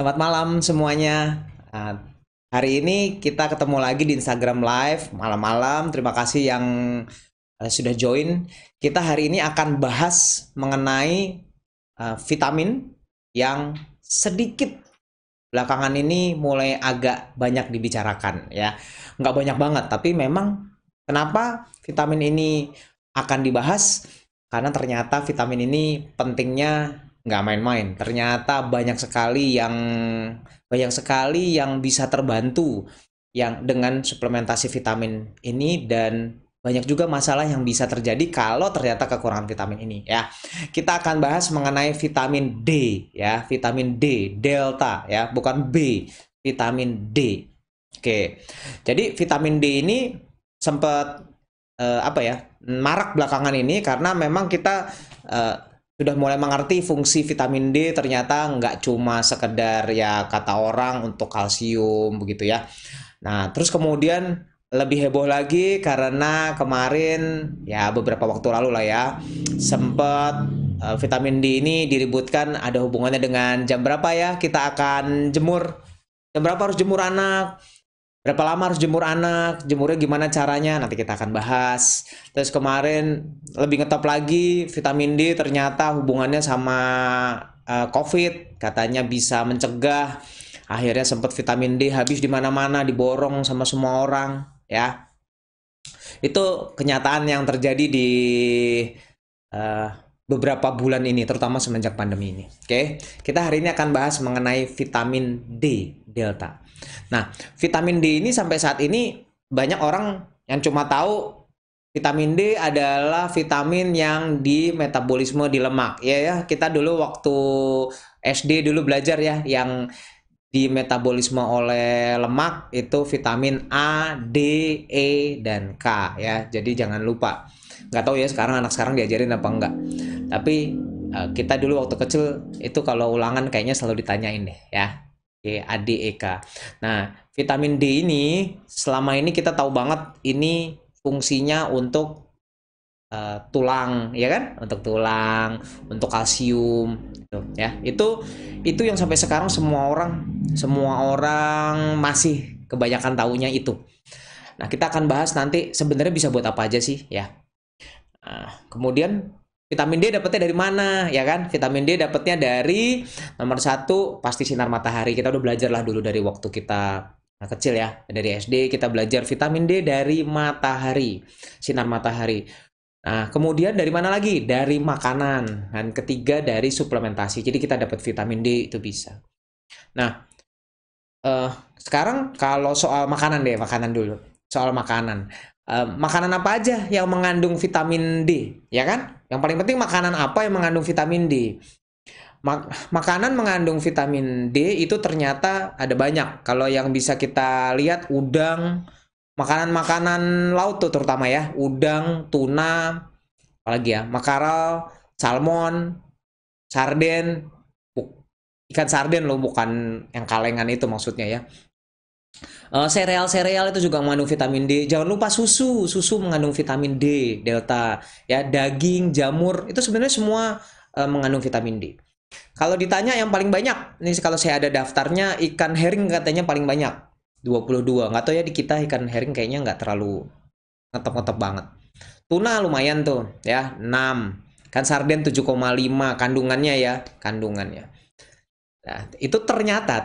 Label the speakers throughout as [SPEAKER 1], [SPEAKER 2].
[SPEAKER 1] Selamat malam semuanya. Nah, hari ini kita ketemu lagi di Instagram Live malam-malam. Terima kasih yang sudah join. Kita hari ini akan bahas mengenai vitamin yang sedikit belakangan ini mulai agak banyak dibicarakan ya. Nggak banyak banget, tapi memang kenapa vitamin ini akan dibahas? Karena ternyata vitamin ini pentingnya nggak main-main. Ternyata banyak sekali yang bisa terbantu yang dengan suplementasi vitamin ini, dan banyak juga masalah yang bisa terjadi kalau ternyata kekurangan vitamin ini ya. Kita akan bahas mengenai vitamin D ya, vitamin D delta ya, bukan B, vitamin D. Oke. Jadi vitamin D ini sempat apa ya, marak belakangan ini karena memang kita eh, sudah mulai mengerti fungsi vitamin D. Ternyata nggak cuma sekedar ya kata orang untuk kalsium begitu ya. Nah, terus kemudian lebih heboh lagi karena kemarin ya beberapa waktu lalu lah ya, sempat vitamin D ini diributkan ada hubungannya dengan jam berapa ya kita akan jemur, jam berapa harus jemur anak, berapa lama harus jemur anak, jemurnya gimana caranya, nanti kita akan bahas. Terus kemarin lebih ngetop lagi, vitamin D ternyata hubungannya sama COVID, katanya bisa mencegah. Akhirnya sempat vitamin D habis di mana-mana, diborong sama semua orang, ya. Itu kenyataan yang terjadi di eh, beberapa bulan ini, terutama semenjak pandemi ini. Oke, kita hari ini akan bahas mengenai vitamin D delta. Nah, vitamin D ini sampai saat ini banyak orang yang cuma tahu vitamin D adalah vitamin yang di metabolisme di lemak. Ya, kita dulu waktu SD dulu belajar ya, yang di metabolisme oleh lemak itu vitamin A, D, E, dan K ya. Jadi jangan lupa. Nggak tahu ya sekarang anak sekarang diajarin apa enggak. Tapi kita dulu waktu kecil itu kalau ulangan kayaknya selalu ditanyain deh ya. E, A, D, E, K. Nah, vitamin D ini selama ini kita tahu banget ini fungsinya untuk tulang ya kan, untuk tulang, untuk kalsium gitu ya. Itu yang sampai sekarang semua orang masih kebanyakan tahunya itu. Nah, kita akan bahas nanti sebenarnya bisa buat apa aja sih ya. Kemudian vitamin D dapetnya dari mana ya kan? Vitamin D dapetnya dari nomor satu pasti sinar matahari. Kita udah belajar lah dulu dari waktu kita kecil ya, dari SD kita belajar vitamin D dari matahari, sinar matahari. Nah, kemudian dari mana lagi? Dari makanan. Dan ketiga dari suplementasi. Jadi kita dapat vitamin D itu bisa. Nah, eh, sekarang kalau soal makanan deh, makanan dulu. Soal makanan. Makanan apa aja yang mengandung vitamin D? Ya kan? Yang paling penting makanan apa yang mengandung vitamin D? Makanan mengandung vitamin D itu ternyata ada banyak. Kalau yang bisa kita lihat udang, makanan-makanan laut tuh terutama ya, udang, tuna, apalagi ya, makarel, salmon, sarden, ikan sarden loh, bukan yang kalengan itu maksudnya ya. Sereal-sereal itu juga mengandung vitamin D. Jangan lupa susu, susu mengandung vitamin D delta ya. Daging, jamur itu sebenarnya semua mengandung vitamin D. Kalau ditanya yang paling banyak, ini kalau saya ada daftarnya, ikan herring katanya paling banyak, 22. Nggak tahu ya di kita ikan herring kayaknya nggak terlalu ngetop-ngetop banget. Tuna lumayan tuh ya, 6. Kan sarden 7,5 kandungannya ya, kandungannya. Nah, itu ternyata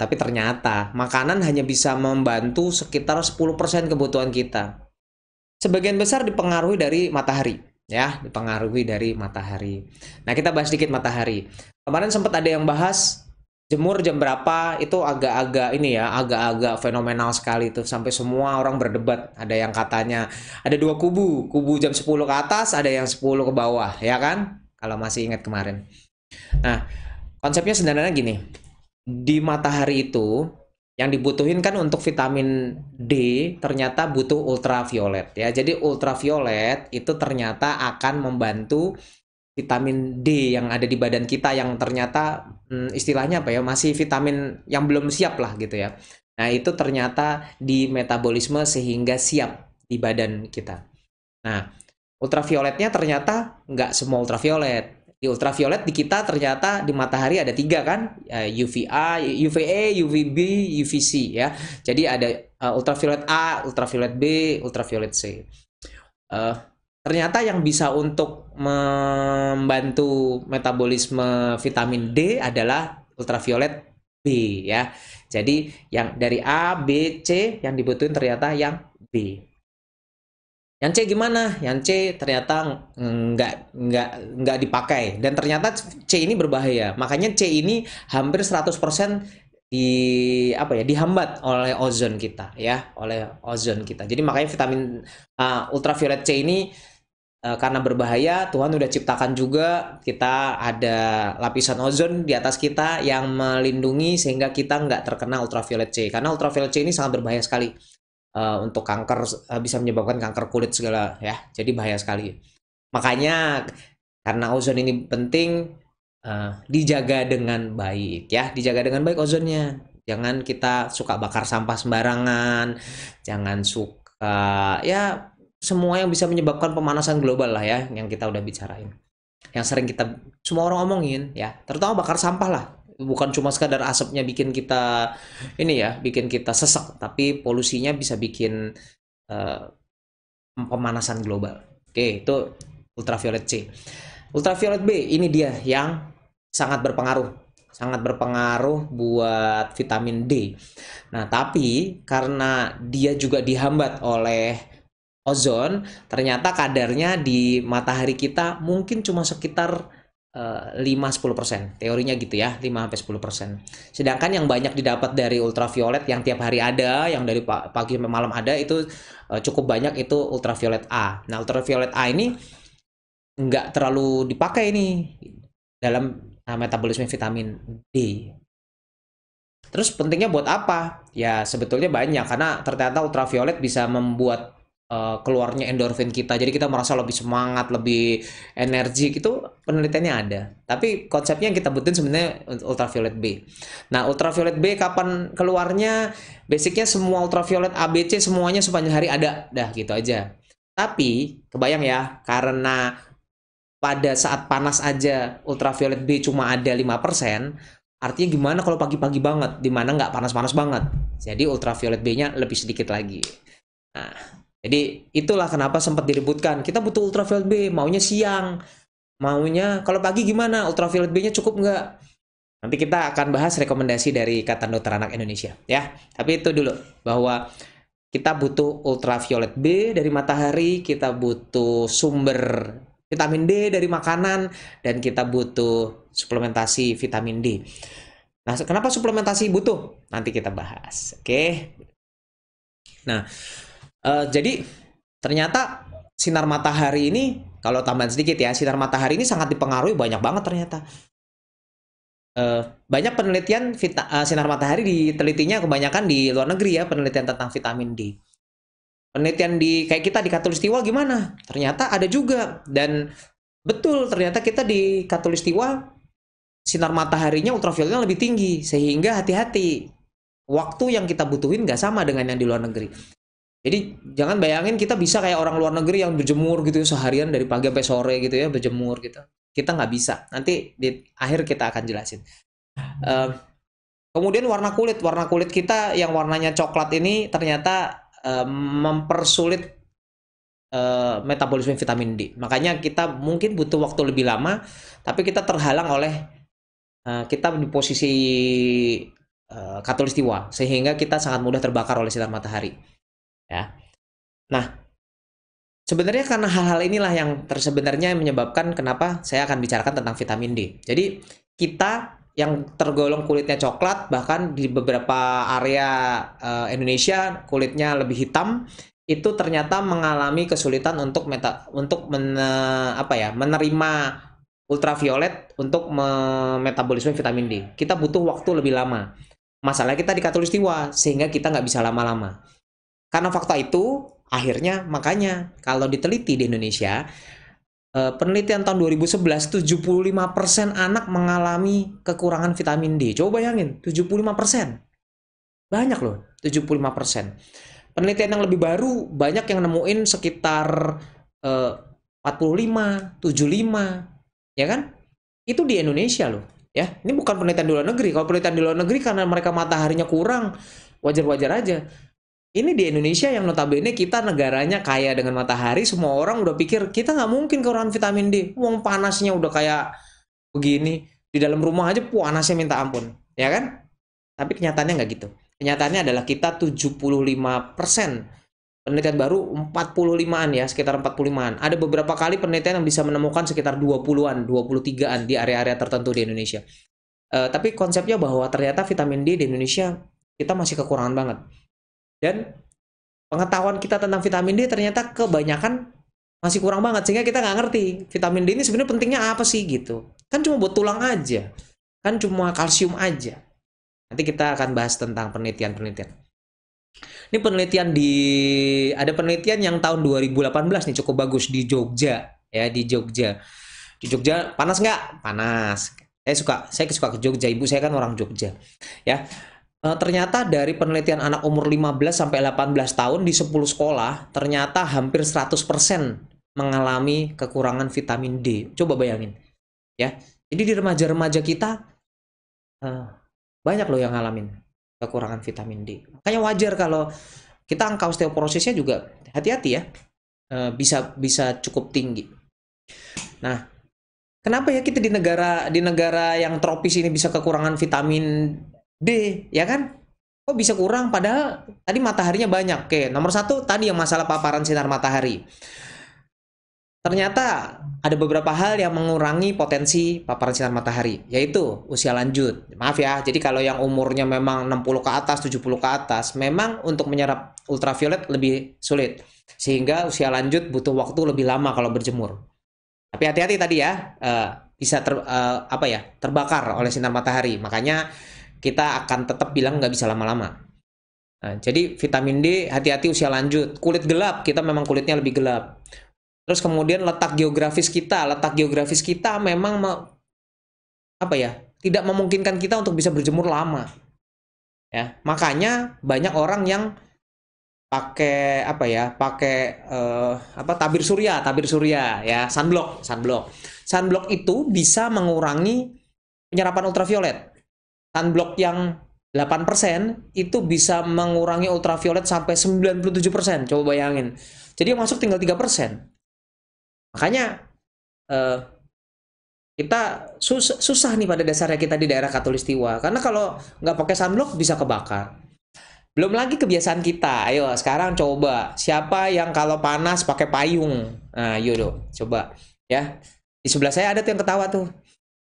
[SPEAKER 1] makanan hanya bisa membantu sekitar 10% kebutuhan kita. Sebagian besar dipengaruhi dari matahari, ya, dipengaruhi dari matahari. Nah, kita bahas sedikit matahari. Kemarin sempat ada yang bahas jemur jam berapa, itu agak-agak ini ya, agak-agak fenomenal sekali tuh, sampai semua orang berdebat. Ada yang katanya ada dua kubu, kubu jam 10 ke atas, ada yang 10 ke bawah, ya kan? Kalau masih ingat kemarin. Nah, konsepnya sebenarnya gini, di matahari itu yang dibutuhin kan untuk vitamin D ternyata butuh ultraviolet ya. Jadi ultraviolet itu ternyata akan membantu vitamin D yang ada di badan kita yang ternyata istilahnya apa ya, masih vitamin yang belum siap lah gitu ya. Nah, itu ternyata di metabolisme sehingga siap di badan kita. Nah, ultravioletnya ternyata nggak semua ultraviolet. Di ultraviolet di kita ternyata di matahari ada 3 kan, UVA, UVA, UVB, UVC ya. Jadi ada ultraviolet A, ultraviolet B, ultraviolet C. Ternyata yang bisa untuk membantu metabolisme vitamin D adalah ultraviolet B ya. Jadi yang dari A, B, C yang dibutuhin ternyata yang B. Yang C gimana? Yang C ternyata nggak dipakai dan ternyata C ini berbahaya. Makanya C ini hampir 100% dihambat oleh ozon kita ya, oleh ozon kita. Jadi makanya vitamin ultraviolet C ini karena berbahaya, Tuhan udah ciptakan juga kita ada lapisan ozon di atas kita yang melindungi sehingga kita nggak terkena ultraviolet C. Karena ultraviolet C ini sangat berbahaya sekali untuk kanker, bisa menyebabkan kanker kulit segala ya. Jadi bahaya sekali. Makanya karena ozon ini penting, dijaga dengan baik ya, dijaga dengan baik ozonnya. Jangan kita suka bakar sampah sembarangan, jangan suka ya semua yang bisa menyebabkan pemanasan global lah ya, yang kita udah bicarain, yang sering kita semua orang omongin ya, terutama bakar sampah lah. Bukan cuma sekadar asapnya bikin kita ini ya, bikin kita sesek, tapi polusinya bisa bikin pemanasan global. Oke, itu ultraviolet C. Ultraviolet B ini dia yang sangat berpengaruh buat vitamin D. Nah, tapi karena dia juga dihambat oleh ozon, ternyata kadarnya di matahari kita mungkin cuma sekitar 5-10%. Teorinya gitu ya, 5-10%. Sedangkan yang banyak didapat dari ultraviolet yang tiap hari ada, yang dari pagi sampai malam ada, itu cukup banyak, itu ultraviolet A. Nah, ultraviolet A ini nggak terlalu dipakai nih dalam metabolisme vitamin D. Terus pentingnya buat apa? Ya sebetulnya banyak, karena ternyata ultraviolet bisa membuat keluarnya endorfin kita, jadi kita merasa lebih semangat, lebih energi gitu. Penelitiannya ada, tapi konsepnya yang kita butuhin sebenarnya ultraviolet B. Nah, ultraviolet B kapan keluarnya? Basicnya semua ultraviolet A, B, C semuanya sepanjang hari ada, dah gitu aja. Tapi kebayang ya, karena pada saat panas aja ultraviolet B cuma ada 5%, artinya gimana kalau pagi-pagi banget, dimana nggak panas-panas banget. Jadi ultraviolet B-nya lebih sedikit lagi. Nah, jadi itulah kenapa sempat diributkan. Kita butuh ultraviolet B, maunya siang. Maunya kalau pagi gimana? Ultraviolet B-nya cukup nggak? Nanti kita akan bahas rekomendasi dari Ikatan Dokter Anak Indonesia ya. Tapi itu dulu, bahwa kita butuh ultraviolet B dari matahari, kita butuh sumber vitamin D dari makanan, dan kita butuh suplementasi vitamin D. Nah, kenapa suplementasi butuh? Nanti kita bahas. Oke. Nah, jadi ternyata sinar matahari ini, kalau tambahan sedikit ya, sinar matahari ini sangat dipengaruhi banyak banget ternyata. Banyak penelitian sinar matahari ditelitinya kebanyakan di luar negeri ya, penelitian tentang vitamin D. Penelitian di kayak kita di Katulistiwa gimana? Ternyata ada juga, dan betul ternyata kita di Katulistiwa sinar mataharinya ultravioletnya lebih tinggi, sehingga hati-hati, waktu yang kita butuhin nggak sama dengan yang di luar negeri. Jadi jangan bayangin kita bisa kayak orang luar negeri yang berjemur gitu seharian dari pagi sampai sore gitu ya, berjemur gitu. Kita nggak bisa. Nanti di akhir kita akan jelasin. Kemudian warna kulit kita yang warnanya coklat ini ternyata mempersulit metabolisme vitamin D. Makanya kita mungkin butuh waktu lebih lama, tapi kita terhalang oleh kita di posisi Katulistiwa, sehingga kita sangat mudah terbakar oleh sinar matahari. Ya. Nah, sebenarnya karena hal-hal inilah yang sebenarnya menyebabkan kenapa saya akan bicarakan tentang vitamin D. Jadi kita yang tergolong kulitnya coklat, bahkan di beberapa area Indonesia kulitnya lebih hitam, itu ternyata mengalami kesulitan untuk menerima ultraviolet untuk metabolisme vitamin D. Kita butuh waktu lebih lama. Masalahnya kita di Katulistiwa, sehingga kita nggak bisa lama-lama. Karena fakta itu, akhirnya makanya kalau diteliti di Indonesia, penelitian tahun 2011, 75% anak mengalami kekurangan vitamin D. Coba bayangin, 75%. Banyak loh, 75%. Penelitian yang lebih baru, banyak yang nemuin sekitar 45, 75, ya kan? Itu di Indonesia loh. Ya, ini bukan penelitian di luar negeri. Kalau penelitian di luar negeri karena mereka mataharinya kurang, wajar-wajar aja. Ini di Indonesia yang notabene kita negaranya kaya dengan matahari, semua orang udah pikir kita nggak mungkin kekurangan vitamin D. Wong panasnya udah kayak begini, di dalam rumah aja panasnya minta ampun, ya kan? Tapi kenyataannya nggak gitu. Kenyataannya adalah kita 75%, penelitian baru 45-an ya, sekitar 45-an. Ada beberapa kali penelitian yang bisa menemukan sekitar 20-an, 23-an di area-area tertentu di Indonesia. Tapi konsepnya bahwa ternyata vitamin D di Indonesia kita masih kekurangan banget. Dan pengetahuan kita tentang vitamin D ternyata kebanyakan masih kurang banget, sehingga kita nggak ngerti vitamin D ini sebenarnya pentingnya apa sih gitu. Kan cuma buat tulang aja, kan cuma kalsium aja. Nanti kita akan bahas tentang penelitian-penelitian. Ini penelitian ada penelitian yang tahun 2018 nih, cukup bagus, di Jogja ya, di Jogja. Di Jogja panas nggak? Panas. Saya suka ke Jogja, ibu saya kan orang Jogja. Ya. Ternyata dari penelitian anak umur 15 sampai 18 tahun di 10 sekolah, ternyata hampir 100% mengalami kekurangan vitamin D. Coba bayangin. Ya. Jadi di remaja-remaja kita banyak loh yang ngalamin kekurangan vitamin D. Makanya wajar kalau kita angka osteoporosisnya juga hati-hati ya. Bisa cukup tinggi. Nah, kenapa ya kita di negara yang tropis ini bisa kekurangan vitamin D, ya kan? Kok bisa kurang padahal tadi mataharinya banyak. Oke, nomor satu tadi yang masalah paparan sinar matahari. Ternyata ada beberapa hal yang mengurangi potensi paparan sinar matahari, yaitu usia lanjut. Maaf ya, jadi kalau yang umurnya memang 60 ke atas, 70 ke atas, memang untuk menyerap ultraviolet lebih sulit. Sehingga usia lanjut butuh waktu lebih lama kalau berjemur. Tapi hati-hati tadi ya, bisa terbakar oleh sinar matahari. Makanya kita akan tetap bilang nggak bisa lama-lama. Nah, jadi vitamin D hati-hati usia lanjut. Kulit gelap, kita memang kulitnya lebih gelap. Terus kemudian letak geografis kita memang tidak memungkinkan kita untuk bisa berjemur lama. Ya, makanya banyak orang yang pakai tabir surya ya, sunblock. Sunblock itu bisa mengurangi penyerapan ultraviolet. Sunblock yang 8% itu bisa mengurangi ultraviolet sampai 97%. Coba bayangin. Jadi yang masuk tinggal 3%. Makanya kita susah nih pada dasarnya kita di daerah Katulistiwa. Karena kalau nggak pakai sunblock bisa kebakar. Belum lagi kebiasaan kita. Ayo sekarang coba. Siapa yang kalau panas pakai payung? Nah, yuk coba. Ya. Di sebelah saya ada tuh yang ketawa tuh.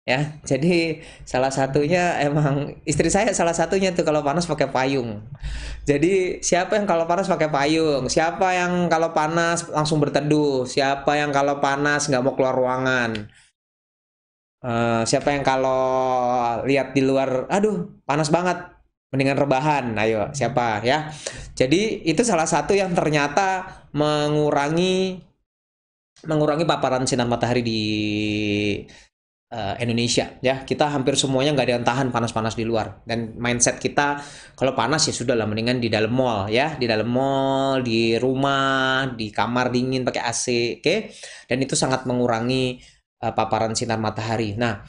[SPEAKER 1] Ya, jadi salah satunya emang istri saya salah satunya tuh kalau panas pakai payung. Jadi siapa yang kalau panas pakai payung? Siapa yang kalau panas langsung berteduh? Siapa yang kalau panas nggak mau keluar ruangan? Siapa yang kalau lihat di luar, aduh panas banget, mendingan rebahan? Ayo, siapa ya? Jadi itu salah satu yang ternyata mengurangi paparan sinar matahari di Indonesia ya. Kita hampir semuanya nggak ada yang tahan panas-panas di luar, dan mindset kita kalau panas ya sudah lah, mendingan di dalam mall ya, di dalam mall, di rumah, di kamar dingin pakai AC, oke? Dan itu sangat mengurangi paparan sinar matahari. Nah,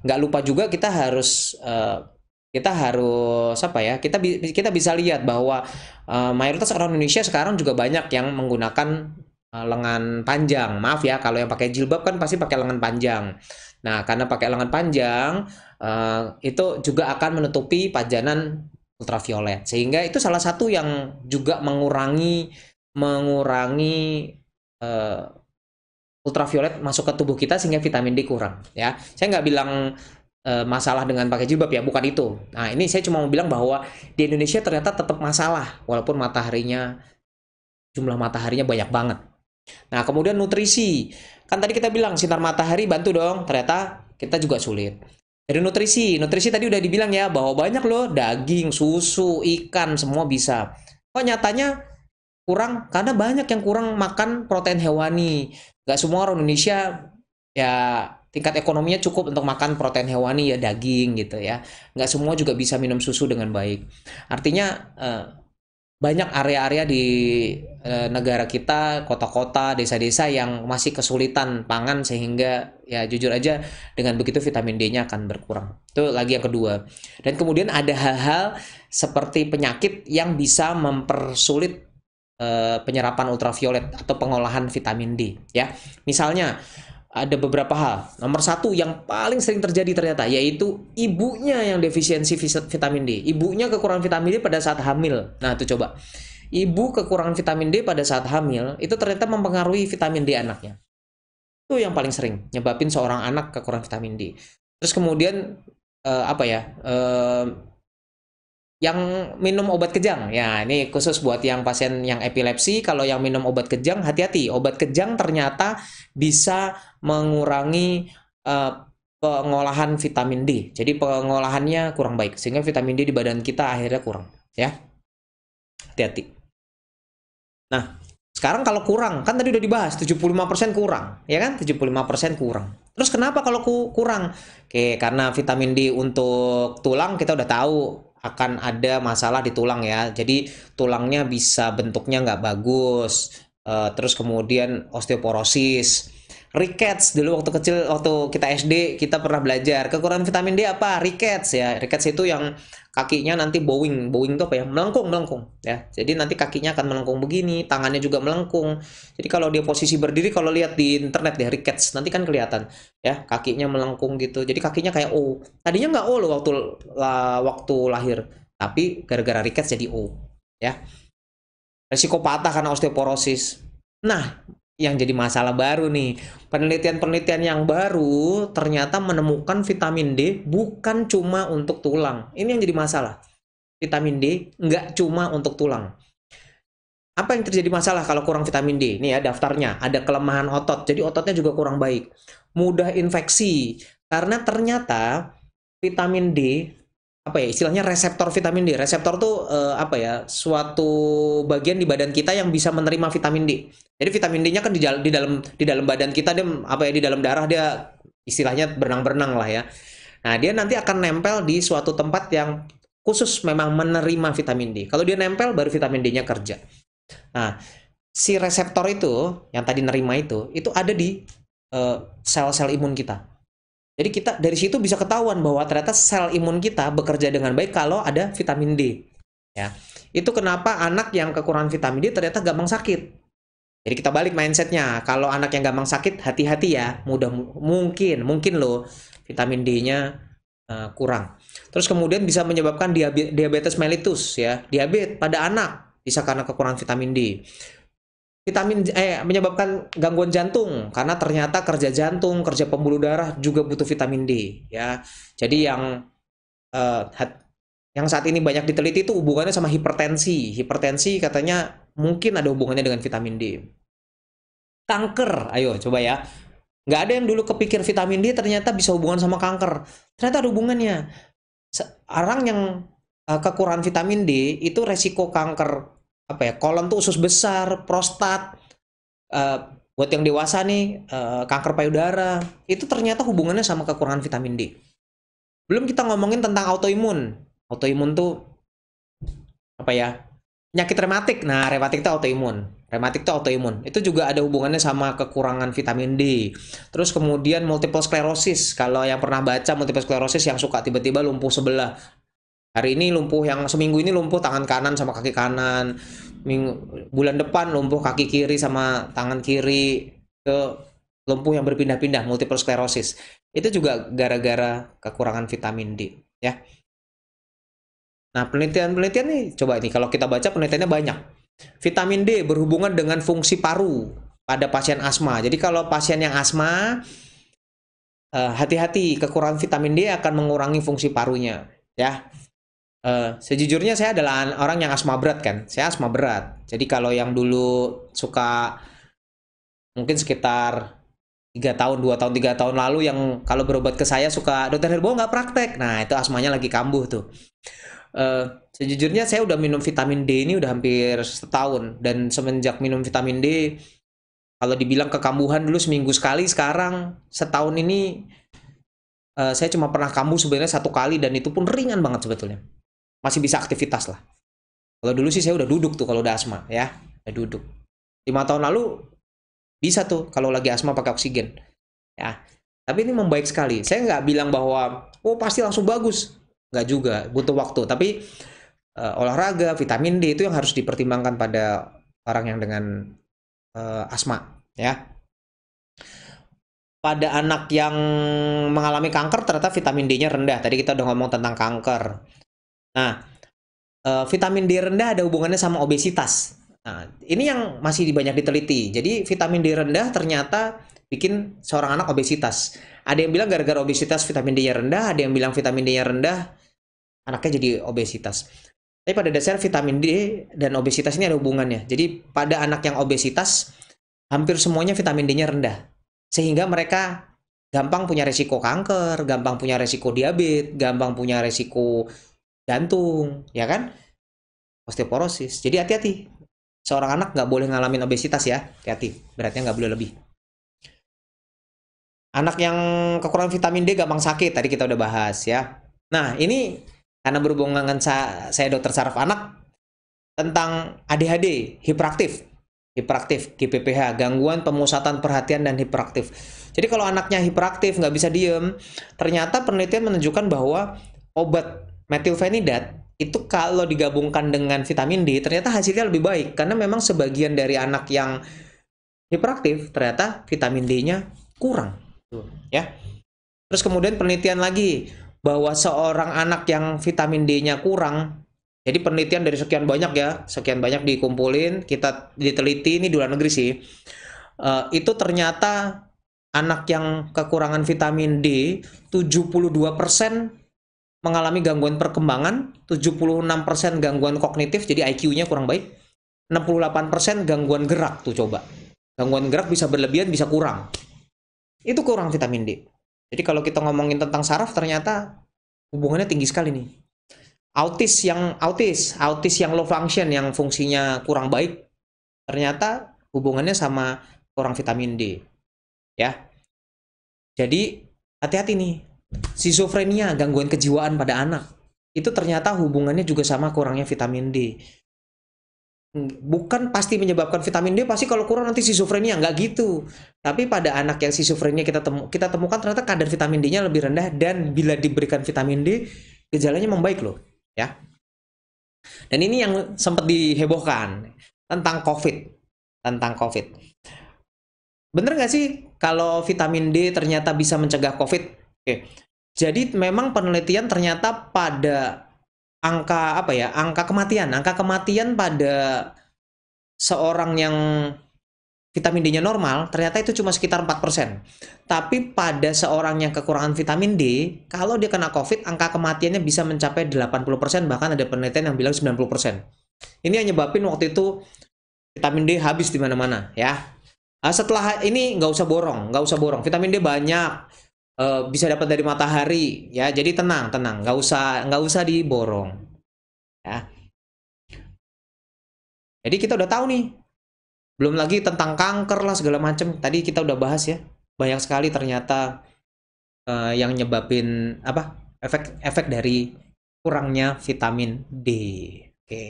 [SPEAKER 1] nggak lupa juga kita harus kita bisa lihat bahwa mayoritas orang Indonesia sekarang juga banyak yang menggunakan lengan panjang. Maaf ya, kalau yang pakai jilbab kan pasti pakai lengan panjang. Nah, karena pakai lengan panjang, itu juga akan menutupi pajanan ultraviolet. Sehingga itu salah satu yang juga mengurangi ultraviolet masuk ke tubuh kita, sehingga vitamin D kurang. Ya, saya nggak bilang masalah dengan pakai jilbab ya, bukan itu. Nah, ini saya cuma mau bilang bahwa di Indonesia ternyata tetap masalah, walaupun jumlah mataharinya banyak banget. Nah, kemudian nutrisi. Kan tadi kita bilang sinar matahari bantu dong, ternyata kita juga sulit. Dari nutrisi tadi udah dibilang ya, bahwa banyak loh daging, susu, ikan, semua bisa. Kok nyatanya kurang? Karena banyak yang kurang makan protein hewani. Gak semua orang Indonesia ya tingkat ekonominya cukup untuk makan protein hewani ya, daging gitu ya. Gak semua juga bisa minum susu dengan baik. Artinya banyak area-area di negara kita, kota-kota, desa-desa yang masih kesulitan pangan sehingga ya jujur aja dengan begitu vitamin D-nya akan berkurang. Itu lagi yang kedua. Dan kemudian ada hal-hal seperti penyakit yang bisa mempersulit penyerapan ultraviolet atau pengolahan vitamin D ya. Misalnya ada beberapa hal. Nomor satu yang paling sering terjadi ternyata yaitu ibunya yang defisiensi vitamin D. Ibunya kekurangan vitamin D pada saat hamil. Nah, itu coba. Ibu kekurangan vitamin D pada saat hamil itu ternyata mempengaruhi vitamin D anaknya. Itu yang paling sering nyebabin seorang anak kekurangan vitamin D. Terus kemudian apa ya? Yang minum obat kejang, ya ini khusus buat yang pasien yang epilepsi. Kalau yang minum obat kejang, hati-hati. Obat kejang ternyata bisa mengurangi pengolahan vitamin D. Jadi pengolahannya kurang baik, sehingga vitamin D di badan kita akhirnya kurang. Ya, hati-hati. Nah, sekarang kalau kurang, kan tadi udah dibahas 75% kurang, ya kan? 75% kurang. Terus kenapa kalau kurang? Oke, karena vitamin D untuk tulang kita udah tahu akan ada masalah di tulang ya. Jadi tulangnya bisa bentuknya nggak bagus. Terus kemudian osteoporosis. Rickets dulu waktu kecil, waktu kita SD kita pernah belajar kekurangan vitamin D apa? Rickets ya. Rickets itu yang kakinya nanti bowing. Bowing itu apa ya? Melengkung, melengkung ya. Jadi nanti kakinya akan melengkung begini, tangannya juga melengkung. Jadi kalau dia posisi berdiri, kalau lihat di internet deh rickets, nanti kan kelihatan ya kakinya melengkung gitu. Jadi kakinya kayak O. Tadinya nggak O loh waktu lahir, tapi gara-gara rickets jadi O ya. Resiko patah karena osteoporosis. Nah, yang jadi masalah baru nih, penelitian-penelitian yang baru ternyata menemukan vitamin D bukan cuma untuk tulang. Ini yang jadi masalah. Vitamin D nggak cuma untuk tulang. Apa yang terjadi masalah kalau kurang vitamin D? Nih ya daftarnya, ada kelemahan otot, jadi ototnya juga kurang baik. Mudah infeksi, karena ternyata vitamin D, apa ya istilahnya reseptor vitamin D. Reseptor tuh apa ya, suatu bagian di badan kita yang bisa menerima vitamin D. Jadi vitamin D-nya kan di dalam badan kita, dia apa ya, di dalam darah dia istilahnya berenang-berenang lah ya. Nah, dia nanti akan nempel di suatu tempat yang khusus memang menerima vitamin D. Kalau dia nempel baru vitamin D-nya kerja. Nah, si reseptor itu yang tadi nerima itu ada di sel-sel imun kita. Jadi kita dari situ bisa ketahuan bahwa ternyata sel imun kita bekerja dengan baik kalau ada vitamin D. Ya, itu kenapa anak yang kekurangan vitamin D ternyata gampang sakit. Jadi kita balik mindsetnya, kalau anak yang gampang sakit hati-hati ya, mungkin loh vitamin D-nya kurang. Terus kemudian bisa menyebabkan diabetes mellitus ya, diabetes pada anak bisa karena kekurangan vitamin D. Menyebabkan gangguan jantung karena ternyata kerja jantung, kerja pembuluh darah juga butuh vitamin D ya. Jadi eh, yang saat ini banyak diteliti itu hubungannya sama hipertensi. Hipertensi katanya mungkin ada hubungannya dengan vitamin D. Kanker, ayo coba ya. Nggak ada yang dulu kepikir vitamin D ternyata bisa hubungan sama kanker. Ternyata ada hubungannya. Orang yang kekurangan vitamin D itu resiko kanker apa ya, kolon tuh usus besar, prostat, eh, buat yang dewasa nih kanker payudara itu ternyata hubungannya sama kekurangan vitamin D. Belum kita ngomongin tentang autoimun. Autoimun tuh apa ya, penyakit rematik. Nah, rematik itu autoimun. Rematik itu autoimun. Itu juga ada hubungannya sama kekurangan vitamin D. Terus kemudian multiple sclerosis. Kalau yang pernah baca multiple sclerosis yang suka tiba-tiba lumpuh sebelah. Hari ini lumpuh, yang seminggu ini lumpuh tangan kanan sama kaki kanan. Bulan depan lumpuh kaki kiri sama tangan kiri. Ke lumpuh yang berpindah-pindah, multiple sclerosis. Itu juga gara-gara kekurangan vitamin D. Ya. Nah, penelitian-penelitian nih, coba ini kalau kita baca penelitiannya banyak. Vitamin D berhubungan dengan fungsi paru pada pasien asma. Jadi kalau pasien yang asma, hati-hati, kekurangan vitamin D akan mengurangi fungsi parunya. Ya, sejujurnya saya adalah orang yang asma berat kan. Saya asma berat. Jadi kalau yang dulu suka mungkin sekitar 3 tahun, 2 tahun, 3 tahun lalu yang kalau berobat ke saya suka, dokter Herbo nggak praktek. Nah, itu asmanya lagi kambuh tuh. Sejujurnya saya udah minum vitamin D ini udah hampir setahun, dan semenjak minum vitamin D kalau dibilang kekambuhan dulu seminggu sekali, sekarang setahun ini saya cuma pernah kambuh sebenarnya 1 kali, dan itu pun ringan banget sebetulnya, masih bisa aktivitas lah. Kalau dulu sih saya udah duduk tuh kalau udah asma ya, udah duduk. 5 tahun lalu bisa tuh kalau lagi asma pakai oksigen ya. Tapi ini membaik sekali. Saya nggak bilang bahwa oh pasti langsung bagus, nggak juga, butuh waktu. Tapi olahraga, vitamin D itu yang harus dipertimbangkan pada orang yang dengan asma ya. Pada anak yang mengalami kanker ternyata vitamin D-nya rendah. Tadi kita udah ngomong tentang kanker. Nah, vitamin D rendah ada hubungannya sama obesitas. Nah, ini yang masih banyak diteliti. Jadi vitamin D rendah ternyata bikin seorang anak obesitas. Ada yang bilang gara-gara obesitas vitamin D-nya rendah, ada yang bilang vitamin D-nya rendah, anaknya jadi obesitas. Tapi pada dasarnya vitamin D dan obesitas ini ada hubungannya. Jadi pada anak yang obesitas, hampir semuanya vitamin D-nya rendah. Sehingga mereka gampang punya resiko kanker, gampang punya resiko diabetes, gampang punya resiko jantung, ya kan? Osteoporosis. Jadi hati-hati. Seorang anak nggak boleh ngalamin obesitas ya. Hati-hati. Beratnya nggak boleh lebih. Anak yang kekurangan vitamin D gampang sakit. Tadi kita udah bahas ya. Nah, ini karena berhubungan dengan saya dokter saraf anak tentang ADHD, hiperaktif. Hiperaktif, GPPH, gangguan pemusatan perhatian dan hiperaktif. Jadi kalau anaknya hiperaktif, nggak bisa diem, ternyata penelitian menunjukkan bahwa obat metilfenidat itu kalau digabungkan dengan vitamin D, ternyata hasilnya lebih baik. Karena memang sebagian dari anak yang hiperaktif, ternyata vitamin D-nya kurang. Ya. Terus kemudian penelitian lagi, bahwa seorang anak yang vitamin D-nya kurang, jadi penelitian dari sekian banyak ya, sekian banyak dikumpulin, kita diteliti ini di luar negeri sih. Itu ternyata anak yang kekurangan vitamin D 72% mengalami gangguan perkembangan, 76% gangguan kognitif, jadi IQ-nya kurang baik, 68% gangguan gerak tuh coba. Gangguan gerak bisa berlebihan, bisa kurang. Itu kurang vitamin D. Jadi kalau kita ngomongin tentang saraf ternyata hubungannya tinggi sekali nih. Autis yang low function, yang fungsinya kurang baik, ternyata hubungannya sama kurang vitamin D. Ya. Jadi hati-hati nih. Schizophrenia, gangguan kejiwaan pada anak. Itu ternyata hubungannya juga sama kurangnya vitamin D. Bukan pasti menyebabkan vitamin D, pasti kalau kurang nanti schizophrenia, nggak gitu. Tapi pada anak yang schizophrenia kita temukan ternyata kadar vitamin D-nya lebih rendah, dan bila diberikan vitamin D, gejalanya membaik loh. Ya. Dan ini yang sempat dihebohkan tentang COVID. Bener nggak sih kalau vitamin D ternyata bisa mencegah COVID? Oke. Jadi memang penelitian ternyata pada angka kematian pada seorang yang vitamin D-nya normal, ternyata itu cuma sekitar 4%. Tapi pada seorang yang kekurangan vitamin D, kalau dia kena COVID, angka kematiannya bisa mencapai 80%, bahkan ada penelitian yang bilang 90%. Ini yang nyebabin waktu itu vitamin D habis di mana-mana, ya. Setelah ini nggak usah borong. Vitamin D banyak, bisa dapat dari matahari, ya. Jadi tenang, nggak usah diborong, ya. Jadi kita udah tahu nih. Belum lagi tentang kanker lah segala macam. Tadi kita udah bahas ya. Banyak sekali ternyata yang nyebabin efek dari kurangnya vitamin D. Oke.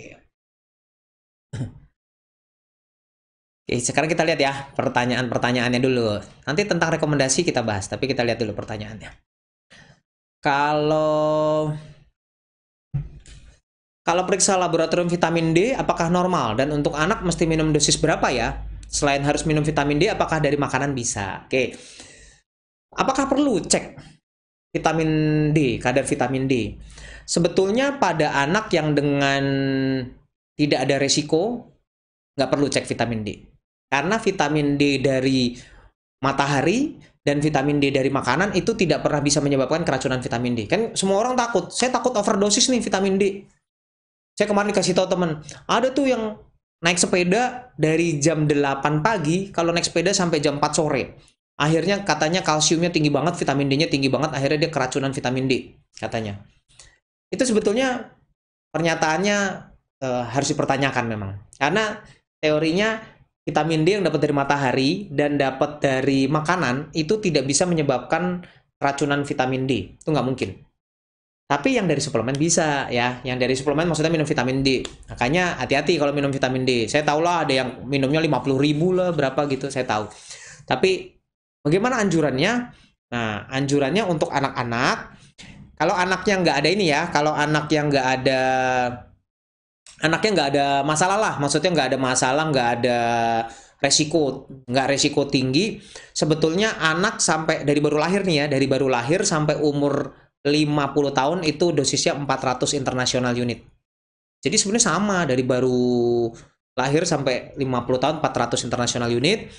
[SPEAKER 1] Oke, sekarang kita lihat ya pertanyaan-pertanyaannya dulu. Nanti tentang rekomendasi kita bahas, tapi kita lihat dulu pertanyaannya. Kalau periksa laboratorium vitamin D, apakah normal? Dan untuk anak mesti minum dosis berapa ya? Selain harus minum vitamin D, apakah dari makanan bisa? Oke. Apakah perlu cek vitamin D, kadar vitamin D? Sebetulnya pada anak yang dengan tidak ada resiko, nggak perlu cek vitamin D. Karena vitamin D dari matahari dan vitamin D dari makanan itu tidak pernah bisa menyebabkan keracunan vitamin D. Kan semua orang takut. Saya takut overdosis nih vitamin D. Saya kemarin dikasih tahu teman, ada tuh yang naik sepeda dari jam 8 pagi, kalau naik sepeda sampai jam 4 sore. Akhirnya katanya kalsiumnya tinggi banget, vitamin D-nya tinggi banget, akhirnya dia keracunan vitamin D, katanya. Itu sebetulnya pernyataannya harus dipertanyakan memang. Karena teorinya vitamin D yang dapat dari matahari dan dapat dari makanan itu tidak bisa menyebabkan keracunan vitamin D. Itu nggak mungkin. Tapi yang dari suplemen bisa ya. Yang dari suplemen maksudnya minum vitamin D. Makanya hati-hati kalau minum vitamin D. Saya tahu lah ada yang minumnya 50.000 lah berapa gitu, saya tahu. Tapi bagaimana anjurannya? Nah, anjurannya untuk anak-anak, kalau anaknya nggak ada ini ya, kalau anaknya nggak ada masalah lah, maksudnya nggak ada masalah, nggak resiko tinggi. Sebetulnya anak sampai dari baru lahir nih ya, dari baru lahir sampai umur 50 tahun itu dosisnya 400 international unit. Jadi sebenarnya sama dari baru lahir sampai 50 tahun 400 international unit,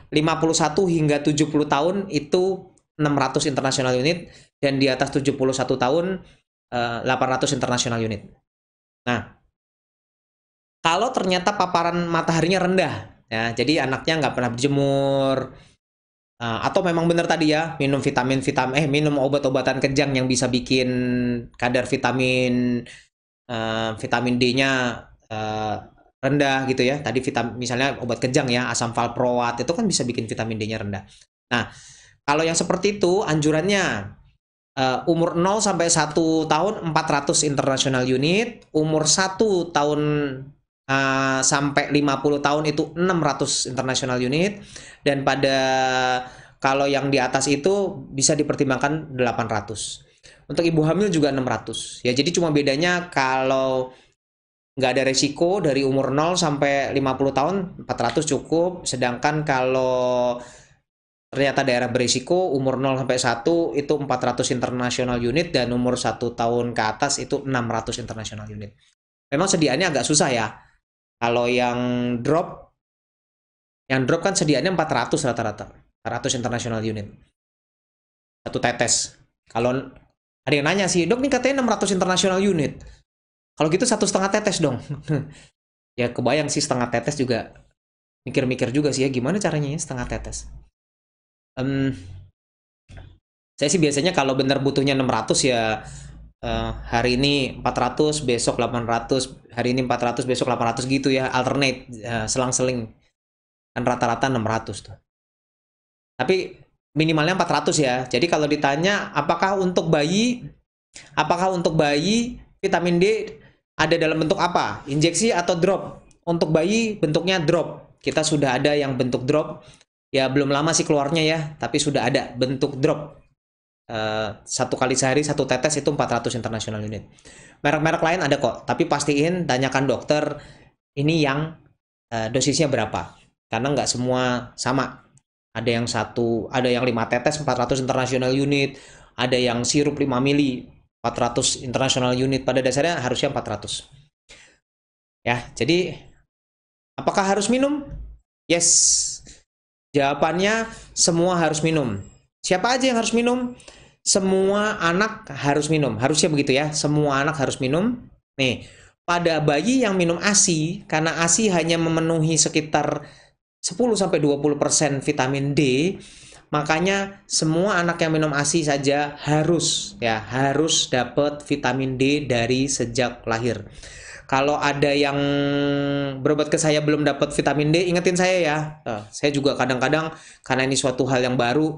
[SPEAKER 1] 51 hingga 70 tahun itu 600 international unit, dan di atas 71 tahun 800 international unit. Nah, kalau ternyata paparan mataharinya rendah, ya, jadi anaknya nggak pernah berjemur, atau memang benar tadi ya minum obat-obatan kejang yang bisa bikin kadar vitamin D-nya rendah gitu ya. Tadi misalnya obat kejang ya, asam valproat itu kan bisa bikin vitamin D-nya rendah. Nah, kalau yang seperti itu anjurannya umur 0 sampai 1 tahun 400 international unit, umur 1 tahun sampai 50 tahun itu 600 international unit, dan kalau yang di atas itu bisa dipertimbangkan 800. Untuk ibu hamil juga 600. Ya, jadi cuma bedanya kalau nggak ada resiko dari umur 0 sampai 50 tahun 400 cukup, sedangkan kalau ternyata daerah berisiko umur 0 sampai 1 itu 400 international unit, dan umur 1 tahun ke atas itu 600 international unit. Memang sediaannya agak susah ya. Kalau yang drop kan sediaannya 400 rata-rata. 400 international unit. Satu tetes. Kalau ada yang nanya sih, dok, nih katanya 600 international unit. Kalau gitu 1,5 tetes dong. Ya kebayang sih, setengah tetes juga mikir-mikir juga sih ya, gimana caranya ya setengah tetes. Saya sih biasanya kalau bener butuhnya 600 ya, hari ini 400, besok 800, hari ini 400, besok 800 gitu ya, alternate, selang-seling. Kan rata-rata 600 tuh. Tapi minimalnya 400 ya. Jadi kalau ditanya apakah untuk bayi vitamin D ada dalam bentuk apa? Injeksi atau drop? Untuk bayi bentuknya drop. Kita sudah ada yang bentuk drop. Ya belum lama sih keluarnya ya, tapi sudah ada bentuk drop. 1 kali sehari 1 tetes itu 400 international unit. Merek-merek lain ada kok, tapi pastiin tanyakan dokter ini yang dosisnya berapa, karena nggak semua sama. Ada yang 5 tetes 400 international unit, ada yang sirup 5 mili 400 international unit. Pada dasarnya harusnya 400 ya. Jadi apakah harus minum? Yes, jawabannya semua harus minum. Siapa aja yang harus minum? Semua anak harus minum. Harusnya begitu ya. Semua anak harus minum. Nih, pada bayi yang minum ASI, karena ASI hanya memenuhi sekitar 10-20% vitamin D, makanya semua anak yang minum ASI saja harus dapat vitamin D dari sejak lahir. Kalau ada yang berobat ke saya belum dapat vitamin D, ingetin saya ya. Saya juga kadang-kadang, karena ini suatu hal yang baru,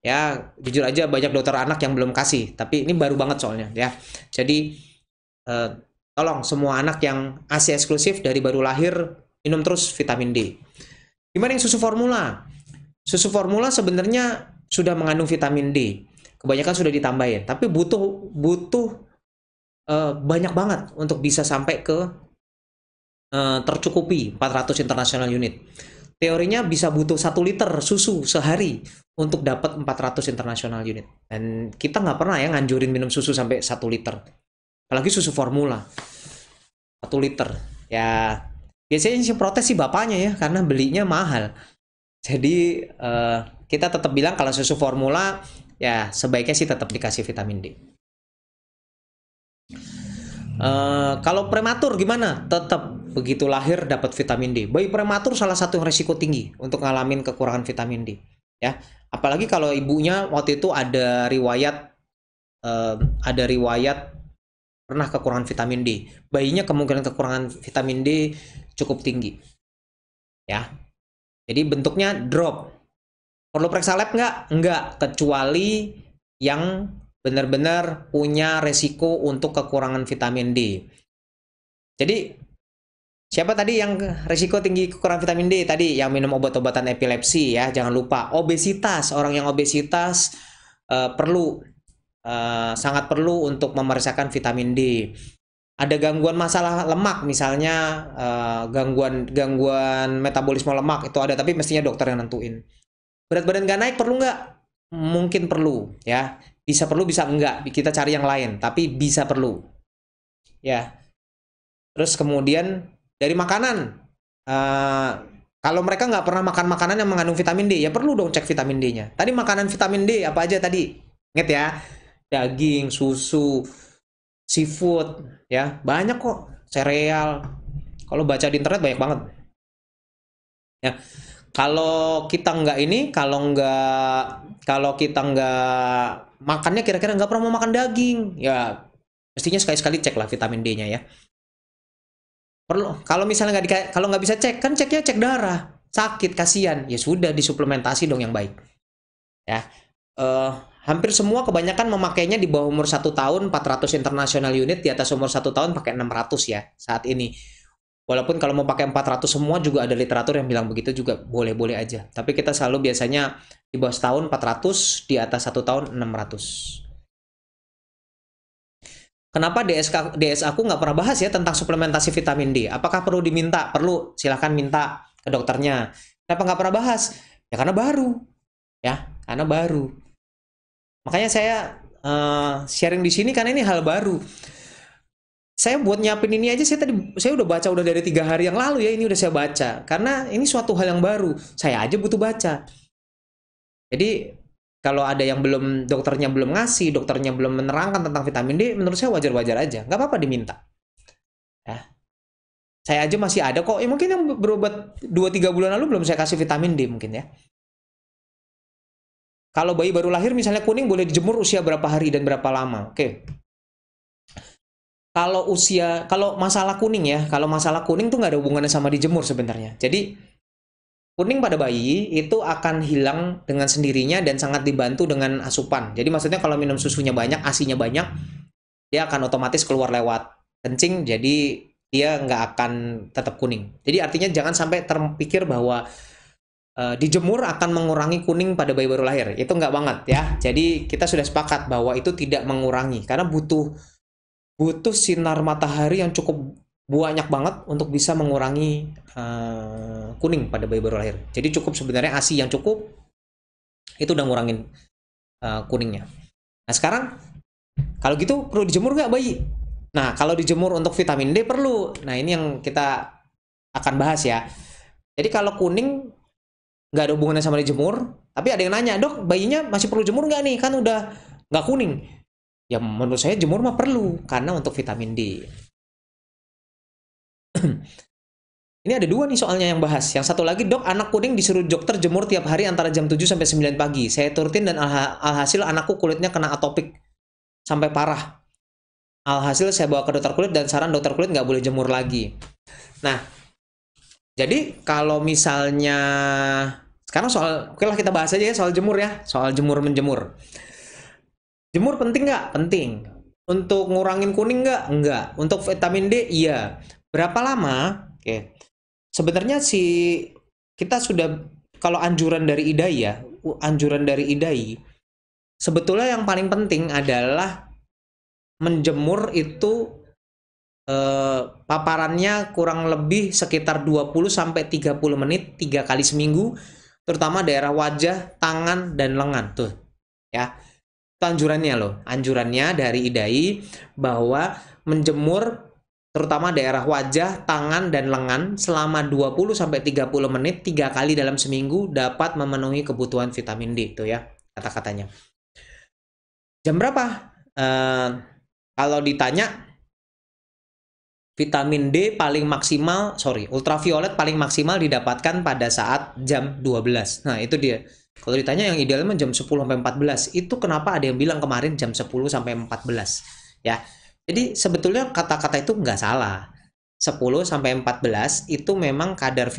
[SPEAKER 1] ya jujur aja banyak dokter anak yang belum kasih, tapi ini baru banget soalnya ya. Jadi tolong semua anak yang ASI eksklusif dari baru lahir minum terus vitamin D. Gimana yang susu formula? Susu formula sebenarnya sudah mengandung vitamin D, kebanyakan sudah ditambahin, tapi butuh banyak banget untuk bisa sampai ke tercukupi 400 international unit. Teorinya bisa butuh 1 liter susu sehari untuk dapat 400 international unit. Dan kita nggak pernah ya nganjurin minum susu sampai 1 liter. Apalagi susu formula. 1 liter. Ya, biasanya yang protes sih bapaknya ya, karena belinya mahal. Jadi kita tetap bilang kalau susu formula ya sebaiknya sih tetap dikasih vitamin D. Kalau prematur gimana? Tetap begitu lahir dapat vitamin D. Bayi prematur salah satu yang resiko tinggi untuk ngalamin kekurangan vitamin D. Ya, apalagi kalau ibunya waktu itu ada riwayat pernah kekurangan vitamin D. Bayinya kemungkinan kekurangan vitamin D cukup tinggi. Ya, jadi bentuknya drop. Perlu periksa lab nggak? Nggak, kecuali yang benar-benar punya resiko untuk kekurangan vitamin D. Jadi siapa tadi yang resiko tinggi kekurangan vitamin D tadi? Yang minum obat-obatan epilepsi ya, jangan lupa. Obesitas, orang yang obesitas perlu sangat perlu untuk memeriksakan vitamin D. Ada gangguan masalah lemak misalnya gangguan metabolisme lemak itu ada, tapi mestinya dokter yang nentuin. Berat badan gak naik perlu nggak? Mungkin perlu ya, bisa perlu bisa enggak, kita cari yang lain, tapi bisa perlu ya. Terus kemudian dari makanan, kalau mereka nggak pernah makan makanan yang mengandung vitamin D, ya perlu dong cek vitamin D-nya. Tadi makanan vitamin D apa aja tadi? Ingat ya, daging, susu, seafood, ya banyak kok, sereal. Kalau baca di internet banyak banget. Ya, kalau kita nggak ini, kalau kita nggak makannya kira-kira nggak pernah mau makan daging, ya mestinya sekali-sekali cek lah vitamin D-nya ya. Perlu, kalau misalnya kalau nggak bisa cek, kan ceknya cek darah, sakit kasihan, ya sudah disuplementasi dong yang baik. Ya, hampir semua kebanyakan memakainya di bawah umur 1 tahun 400 international unit, di atas umur 1 tahun pakai 600 ya saat ini. Walaupun kalau mau pakai 400 semua juga ada literatur yang bilang begitu juga boleh-boleh aja. Tapi kita selalu biasanya di bawah setahun 400, di atas 1 tahun 600. Kenapa DS aku nggak pernah bahas ya tentang suplementasi vitamin D? Apakah perlu diminta? Perlu, silahkan minta ke dokternya. Kenapa nggak pernah bahas? Ya karena baru, ya karena baru. Makanya saya sharing di sini karena ini hal baru. Saya buat nyiapin ini aja, saya udah baca udah dari 3 hari yang lalu ya, ini udah saya baca karena ini suatu hal yang baru, saya aja butuh baca. Jadi kalau ada yang dokternya belum ngasih, dokternya belum menerangkan tentang vitamin D, menurut saya wajar-wajar aja, nggak apa-apa diminta ya. Saya aja masih ada kok, mungkin yang berobat 2-3 bulan lalu belum saya kasih vitamin D mungkin ya. Kalau bayi baru lahir misalnya kuning, boleh dijemur usia berapa hari dan berapa lama? Oke. Kalau masalah kuning ya, kalau masalah kuning tuh nggak ada hubungannya sama dijemur sebenarnya. Jadi kuning pada bayi itu akan hilang dengan sendirinya dan sangat dibantu dengan asupan. Jadi maksudnya kalau minum susunya banyak, asinya banyak, dia akan otomatis keluar lewat kencing, jadi dia nggak akan tetap kuning. Jadi artinya jangan sampai terpikir bahwa dijemur akan mengurangi kuning pada bayi baru lahir. Itu nggak banget ya. Jadi kita sudah sepakat bahwa itu tidak mengurangi, karena butuh sinar matahari yang cukup banyak banget untuk bisa mengurangi kuning pada bayi baru lahir. Jadi cukup sebenarnya ASI yang cukup itu udah ngurangin kuningnya. Nah sekarang kalau gitu perlu dijemur nggak bayi? Nah kalau dijemur untuk vitamin D perlu. Nah ini yang kita akan bahas ya. Jadi kalau kuning nggak ada hubungannya sama dijemur, tapi ada yang nanya, dok bayinya masih perlu jemur nggak nih? Kan udah nggak kuning. Ya menurut saya jemur mah perlu, karena untuk vitamin D. Ini ada 2 nih soalnya yang bahas. Yang satu lagi, dok anak kuning disuruh dokter jemur tiap hari antara jam 7 sampai 9 pagi. Saya turutin dan alhasil anakku kulitnya kena atopik sampai parah. Alhasil saya bawa ke dokter kulit dan saran dokter kulit nggak boleh jemur lagi. Nah, jadi kalau misalnya sekarang oke lah kita bahas aja ya soal jemur ya, soal jemur menjemur. Jemur penting nggak? Penting. Untuk ngurangin kuning nggak? Nggak. Untuk vitamin D, iya. Berapa lama? Oke. Sebenarnya kita sudah, kalau anjuran dari IDAI, sebetulnya yang paling penting adalah menjemur itu paparannya kurang lebih sekitar 20-30 menit 3 kali seminggu, terutama daerah wajah, tangan, dan lengan tuh ya. Anjurannya loh, anjurannya dari IDAI bahwa menjemur terutama daerah wajah, tangan, dan lengan selama 20-30 menit 3 kali dalam seminggu dapat memenuhi kebutuhan vitamin D itu ya, kata-katanya. Jam berapa? Kalau ditanya vitamin D paling maksimal, ultraviolet paling maksimal didapatkan pada saat jam 12. Nah itu dia. Kalau ditanya yang idealnya jam 10 sampai 14, itu kenapa ada yang bilang kemarin jam 10 sampai 14 ya. Jadi sebetulnya kata-kata itu nggak salah. 10 sampai 14 itu memang kadar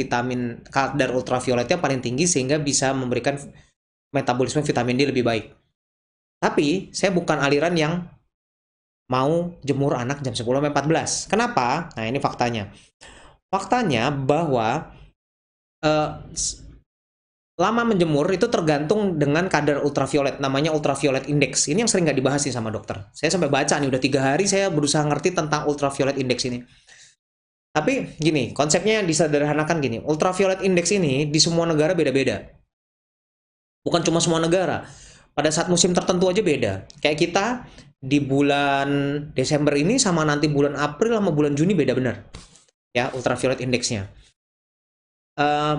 [SPEAKER 1] ultravioletnya paling tinggi sehingga bisa memberikan metabolisme vitamin D lebih baik. Tapi saya bukan aliran yang mau jemur anak jam 10 sampai 14. Kenapa? Nah, ini faktanya. Faktanya bahwa eh, lama menjemur itu tergantung dengan kadar ultraviolet, namanya ultraviolet index. Ini yang sering nggak dibahas nih sama dokter. Saya sampai baca nih, udah 3 hari saya berusaha ngerti tentang ultraviolet index ini. Tapi gini, konsepnya yang disederhanakan gini, ultraviolet index ini di semua negara beda-beda. Bukan cuma semua negara. Pada saat musim tertentu aja beda. Kayak kita di bulan Desember ini sama nanti bulan April sama bulan Juni beda bener. Ya, ultraviolet indexnya.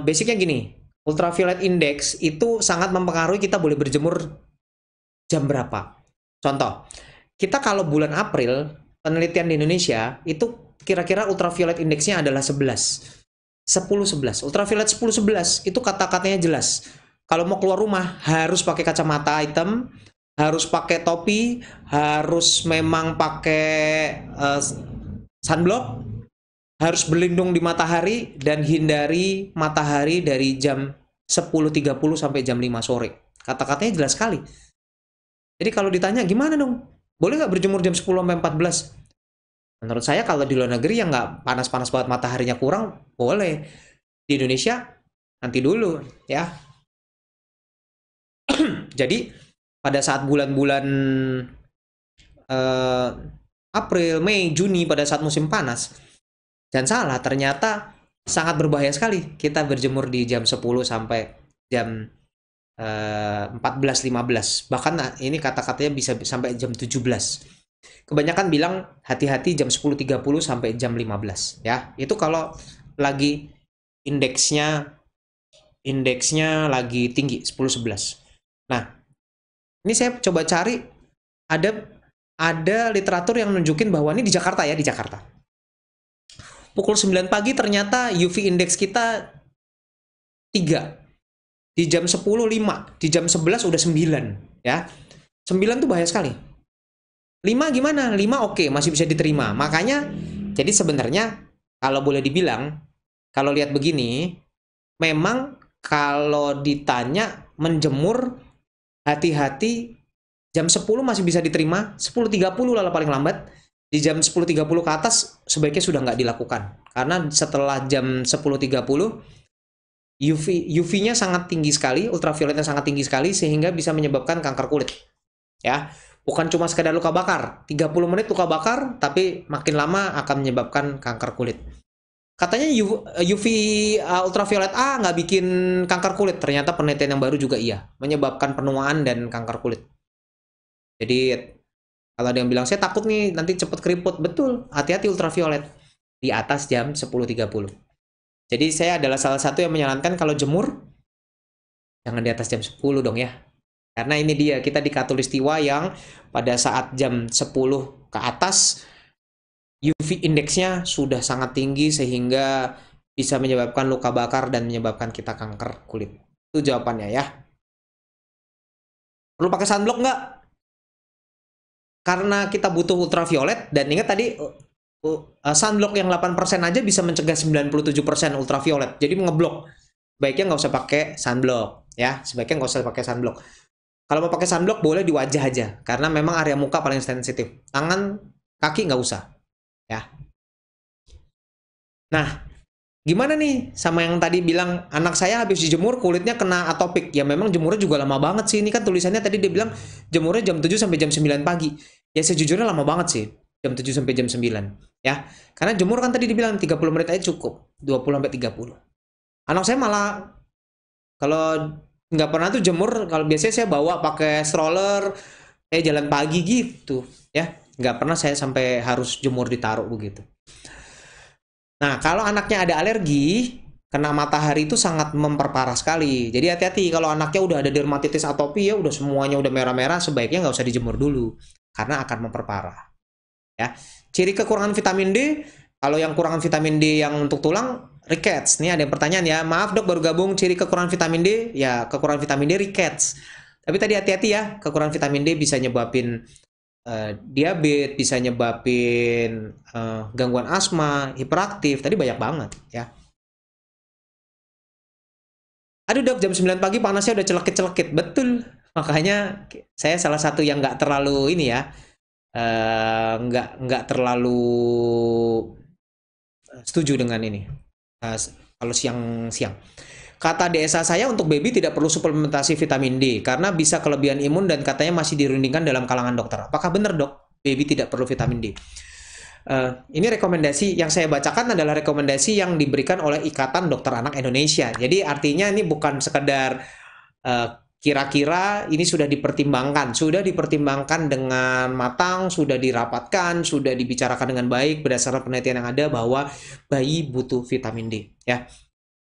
[SPEAKER 1] Basicnya gini, ultraviolet index itu sangat mempengaruhi kita boleh berjemur jam berapa. Contoh, kita kalau bulan April, penelitian di Indonesia itu kira-kira ultraviolet indeksnya adalah 11. 10-11. Ultraviolet 10-11 itu kata-katanya jelas. Kalau mau keluar rumah harus pakai kacamata hitam, harus pakai topi, harus memang pakai sunblock, harus berlindung di matahari dan hindari matahari dari jam 10.30 sampai jam 5 sore. Kata-katanya jelas sekali. Jadi kalau ditanya gimana dong? Boleh nggak berjemur jam 10 sampai 14? Menurut saya kalau di luar negeri yang nggak panas-panas banget mataharinya kurang, boleh. Di Indonesia nanti dulu ya. Jadi pada saat bulan-bulan eh, April, Mei, Juni pada saat musim panas, dan salah ternyata sangat berbahaya sekali kita berjemur di jam 10 sampai jam 14.15. Bahkan ini kata-katanya bisa sampai jam 17. Kebanyakan bilang hati-hati jam 10.30 sampai jam 15 ya. Itu kalau lagi indeksnya lagi tinggi 10-11. Nah, ini saya coba cari ada literatur yang nunjukin bahwa ini di Jakarta ya, di Jakarta. Pukul 9 pagi ternyata UV index kita 3. Di jam 10 5, di jam 11 udah 9 ya. 9 tuh bahaya sekali. 5 gimana? 5 oke, masih bisa diterima. Makanya jadi sebenarnya kalau boleh dibilang, kalau lihat begini, memang kalau ditanya menjemur hati-hati jam 10 masih bisa diterima, 10.30 lah paling lambat. Di jam 10.30 ke atas sebaiknya sudah nggak dilakukan. Karena setelah jam 10.30 UV-nya sangat tinggi sekali, ultravioletnya sangat tinggi sekali sehingga bisa menyebabkan kanker kulit. Ya, bukan cuma sekedar luka bakar, 30 menit luka bakar tapi makin lama akan menyebabkan kanker kulit. Katanya UV ultraviolet A nggak bikin kanker kulit, ternyata penelitian yang baru juga iya, menyebabkan penuaan dan kanker kulit. Jadi kalau ada yang bilang saya takut nih nanti cepet keriput, betul, hati-hati ultraviolet di atas jam 10.30. Jadi saya adalah salah satu yang menyarankan kalau jemur jangan di atas jam 10 dong ya. Karena ini dia, kita di Katulistiwa yang pada saat jam 10 ke atas UV indeksnya sudah sangat tinggi sehingga bisa menyebabkan luka bakar dan menyebabkan kita kanker kulit. Itu jawabannya ya. Perlu pakai sunblock nggak? Karena kita butuh ultraviolet dan ingat tadi sunblock yang 8% aja bisa mencegah 97% ultraviolet. Jadi ngeblok. Baiknya nggak usah pakai sunblock ya. Sebaiknya nggak usah pakai sunblock. Kalau mau pakai sunblock boleh di wajah aja karena memang area muka paling sensitif. Tangan, kaki nggak usah ya. Nah, gimana nih sama yang tadi bilang anak saya habis dijemur kulitnya kena atopik. Ya memang jemurnya juga lama banget sih. Ini kan tulisannya tadi dia bilang jemurnya jam 7 sampai jam 9 pagi. Ya sejujurnya lama banget sih. Jam 7 sampai jam 9 ya. Karena jemur kan tadi dibilang 30 menit aja cukup. 20 sampai 30. Anak saya malah kalau nggak pernah tuh jemur, kalau biasanya saya bawa pakai stroller, jalan pagi gitu ya. Nggak pernah saya sampai harus jemur ditaruh begitu. Nah, kalau anaknya ada alergi, kena matahari itu sangat memperparah sekali. Jadi hati-hati kalau anaknya udah ada dermatitis atopi ya, udah semuanya udah merah-merah, sebaiknya nggak usah dijemur dulu karena akan memperparah. Ya, ciri kekurangan vitamin D, kalau yang kurangan vitamin D yang untuk tulang, rickets. Nih ada yang pertanyaan ya, maaf dok baru gabung, ciri kekurangan vitamin D, ya kekurangan vitamin D rickets. Tapi tadi hati-hati ya, kekurangan vitamin D bisa nyebabin diabetes, bisa nyebabin gangguan asma, hiperaktif, tadi banyak banget ya. Aduh dok, jam 9 pagi panasnya udah celekit-celekit, betul. Makanya saya salah satu yang nggak terlalu ini ya, nggak terlalu setuju dengan ini. Kalau siang-siang. Kata DSA saya untuk baby tidak perlu suplementasi vitamin D karena bisa kelebihan imun dan katanya masih dirundingkan dalam kalangan dokter. Apakah benar dok? Baby tidak perlu vitamin D. Ini rekomendasi yang saya bacakan adalah rekomendasi yang diberikan oleh Ikatan Dokter Anak Indonesia. Jadi artinya ini bukan sekedar kira-kira, ini sudah dipertimbangkan dengan matang, sudah dirapatkan, sudah dibicarakan dengan baik berdasarkan penelitian yang ada bahwa bayi butuh vitamin D. Ya,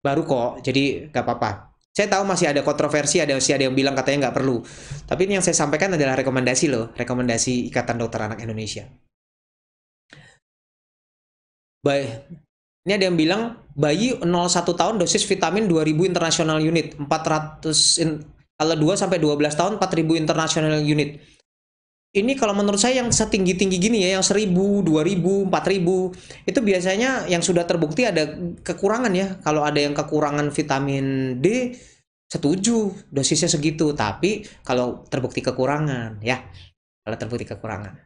[SPEAKER 1] baru kok. Jadi nggak apa-apa. Saya tahu masih ada kontroversi, masih ada yang bilang katanya nggak perlu. Tapi ini yang saya sampaikan adalah rekomendasi loh, rekomendasi Ikatan Dokter Anak Indonesia. Baik, ini ada yang bilang bayi 0-1 tahun dosis vitamin 2000 international unit, 400 kalau 2 sampai 12 tahun 4000 international unit. Ini kalau menurut saya yang setinggi-tinggi gini ya, yang 1000, 2000, 4000 itu biasanya yang sudah terbukti ada kekurangan ya. Kalau ada yang kekurangan vitamin D, setuju dosisnya segitu, tapi kalau terbukti kekurangan ya. Kalau terbukti kekurangan.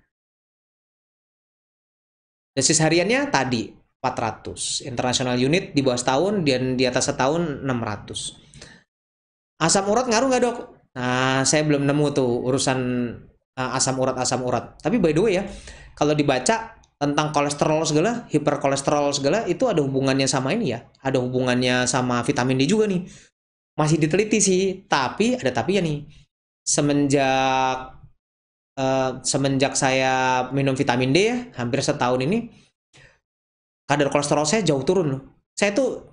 [SPEAKER 1] Dosis hariannya tadi 400. International unit di bawah setahun dan di atas setahun 600. Asam urat ngaruh nggak dok? Nah, saya belum nemu tuh urusan asam urat. Tapi by the way ya, kalau dibaca tentang kolesterol segala, hiperkolesterol segala, itu ada hubungannya sama ini ya. Ada hubungannya sama vitamin D juga nih. Masih diteliti sih, tapi ada tapi ya nih. Semenjak saya minum vitamin D ya, hampir setahun ini, kadar kolesterol saya jauh turun loh. Saya tuh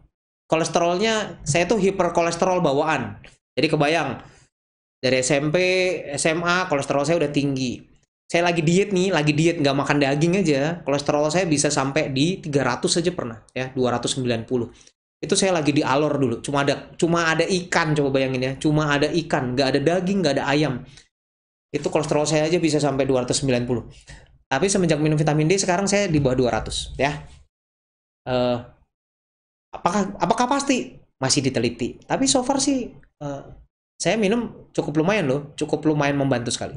[SPEAKER 1] hiperkolesterol bawaan. Jadi kebayang, dari SMP, SMA, kolesterol saya udah tinggi. Saya lagi diet nih, nggak makan daging aja, kolesterol saya bisa sampai di 300 aja pernah, ya, 290. Itu saya lagi di alor dulu, cuma ada ikan, coba bayangin ya, cuma ada ikan, nggak ada daging, nggak ada ayam. Itu kolesterol saya aja bisa sampai 290. Tapi semenjak minum vitamin D sekarang saya di bawah 200 ya. Apakah pasti? Masih diteliti. Tapi so far sih saya minum cukup lumayan loh, cukup lumayan membantu sekali.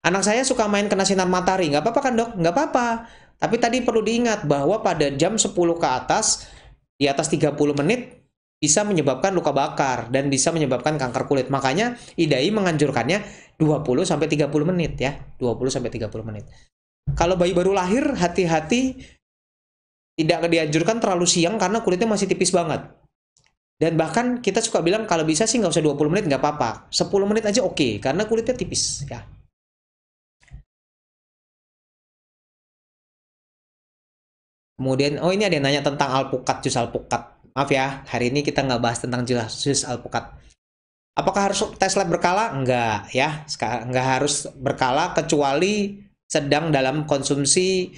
[SPEAKER 1] Anak saya suka main kena sinar matahari, nggak apa-apa kan dok? Nggak apa-apa. Tapi tadi perlu diingat bahwa pada jam 10 ke atas, di atas 30 menit, bisa menyebabkan luka bakar dan bisa menyebabkan kanker kulit. Makanya IDAI menganjurkannya 20-30 menit ya. 20-30 menit. Kalau bayi baru lahir, hati-hati, tidak dianjurkan terlalu siang karena kulitnya masih tipis banget. Dan bahkan kita suka bilang kalau bisa sih nggak usah 20 menit, nggak apa-apa. 10 menit aja oke, karena kulitnya tipis ya. Kemudian, oh ini ada yang nanya tentang alpukat, jus alpukat. Maaf ya, hari ini kita nggak bahas tentang jus alpukat. Apakah harus tes lab berkala? Enggak ya, nggak harus berkala kecuali sedang dalam konsumsi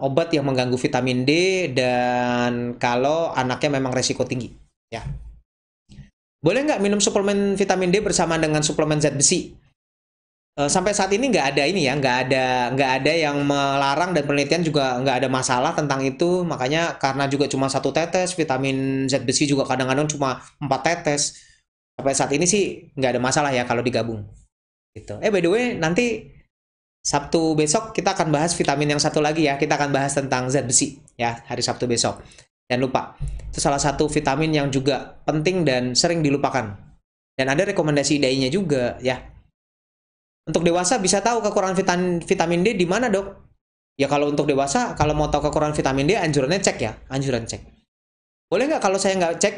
[SPEAKER 1] obat yang mengganggu vitamin D dan kalau anaknya memang resiko tinggi. Ya. Boleh nggak minum suplemen vitamin D bersama dengan suplemen zat besi? Sampai saat ini nggak ada ini ya, nggak ada yang melarang dan penelitian juga nggak ada masalah tentang itu. Makanya karena juga cuma 1 tetes, vitamin zat besi juga kadang-kadang cuma 4 tetes. Sampai saat ini sih nggak ada masalah ya kalau digabung. Gitu. By the way, nanti Sabtu besok kita akan bahas vitamin yang satu lagi ya. Kita akan bahas tentang zat besi ya hari Sabtu besok. Jangan lupa, itu salah satu vitamin yang juga penting dan sering dilupakan. Dan ada rekomendasi IDAI-nya juga ya. Untuk dewasa bisa tahu kekurangan vitamin D di mana, Dok? Ya kalau untuk dewasa, kalau mau tahu kekurangan vitamin D, anjurannya cek ya, anjuran cek. Boleh nggak kalau saya nggak cek,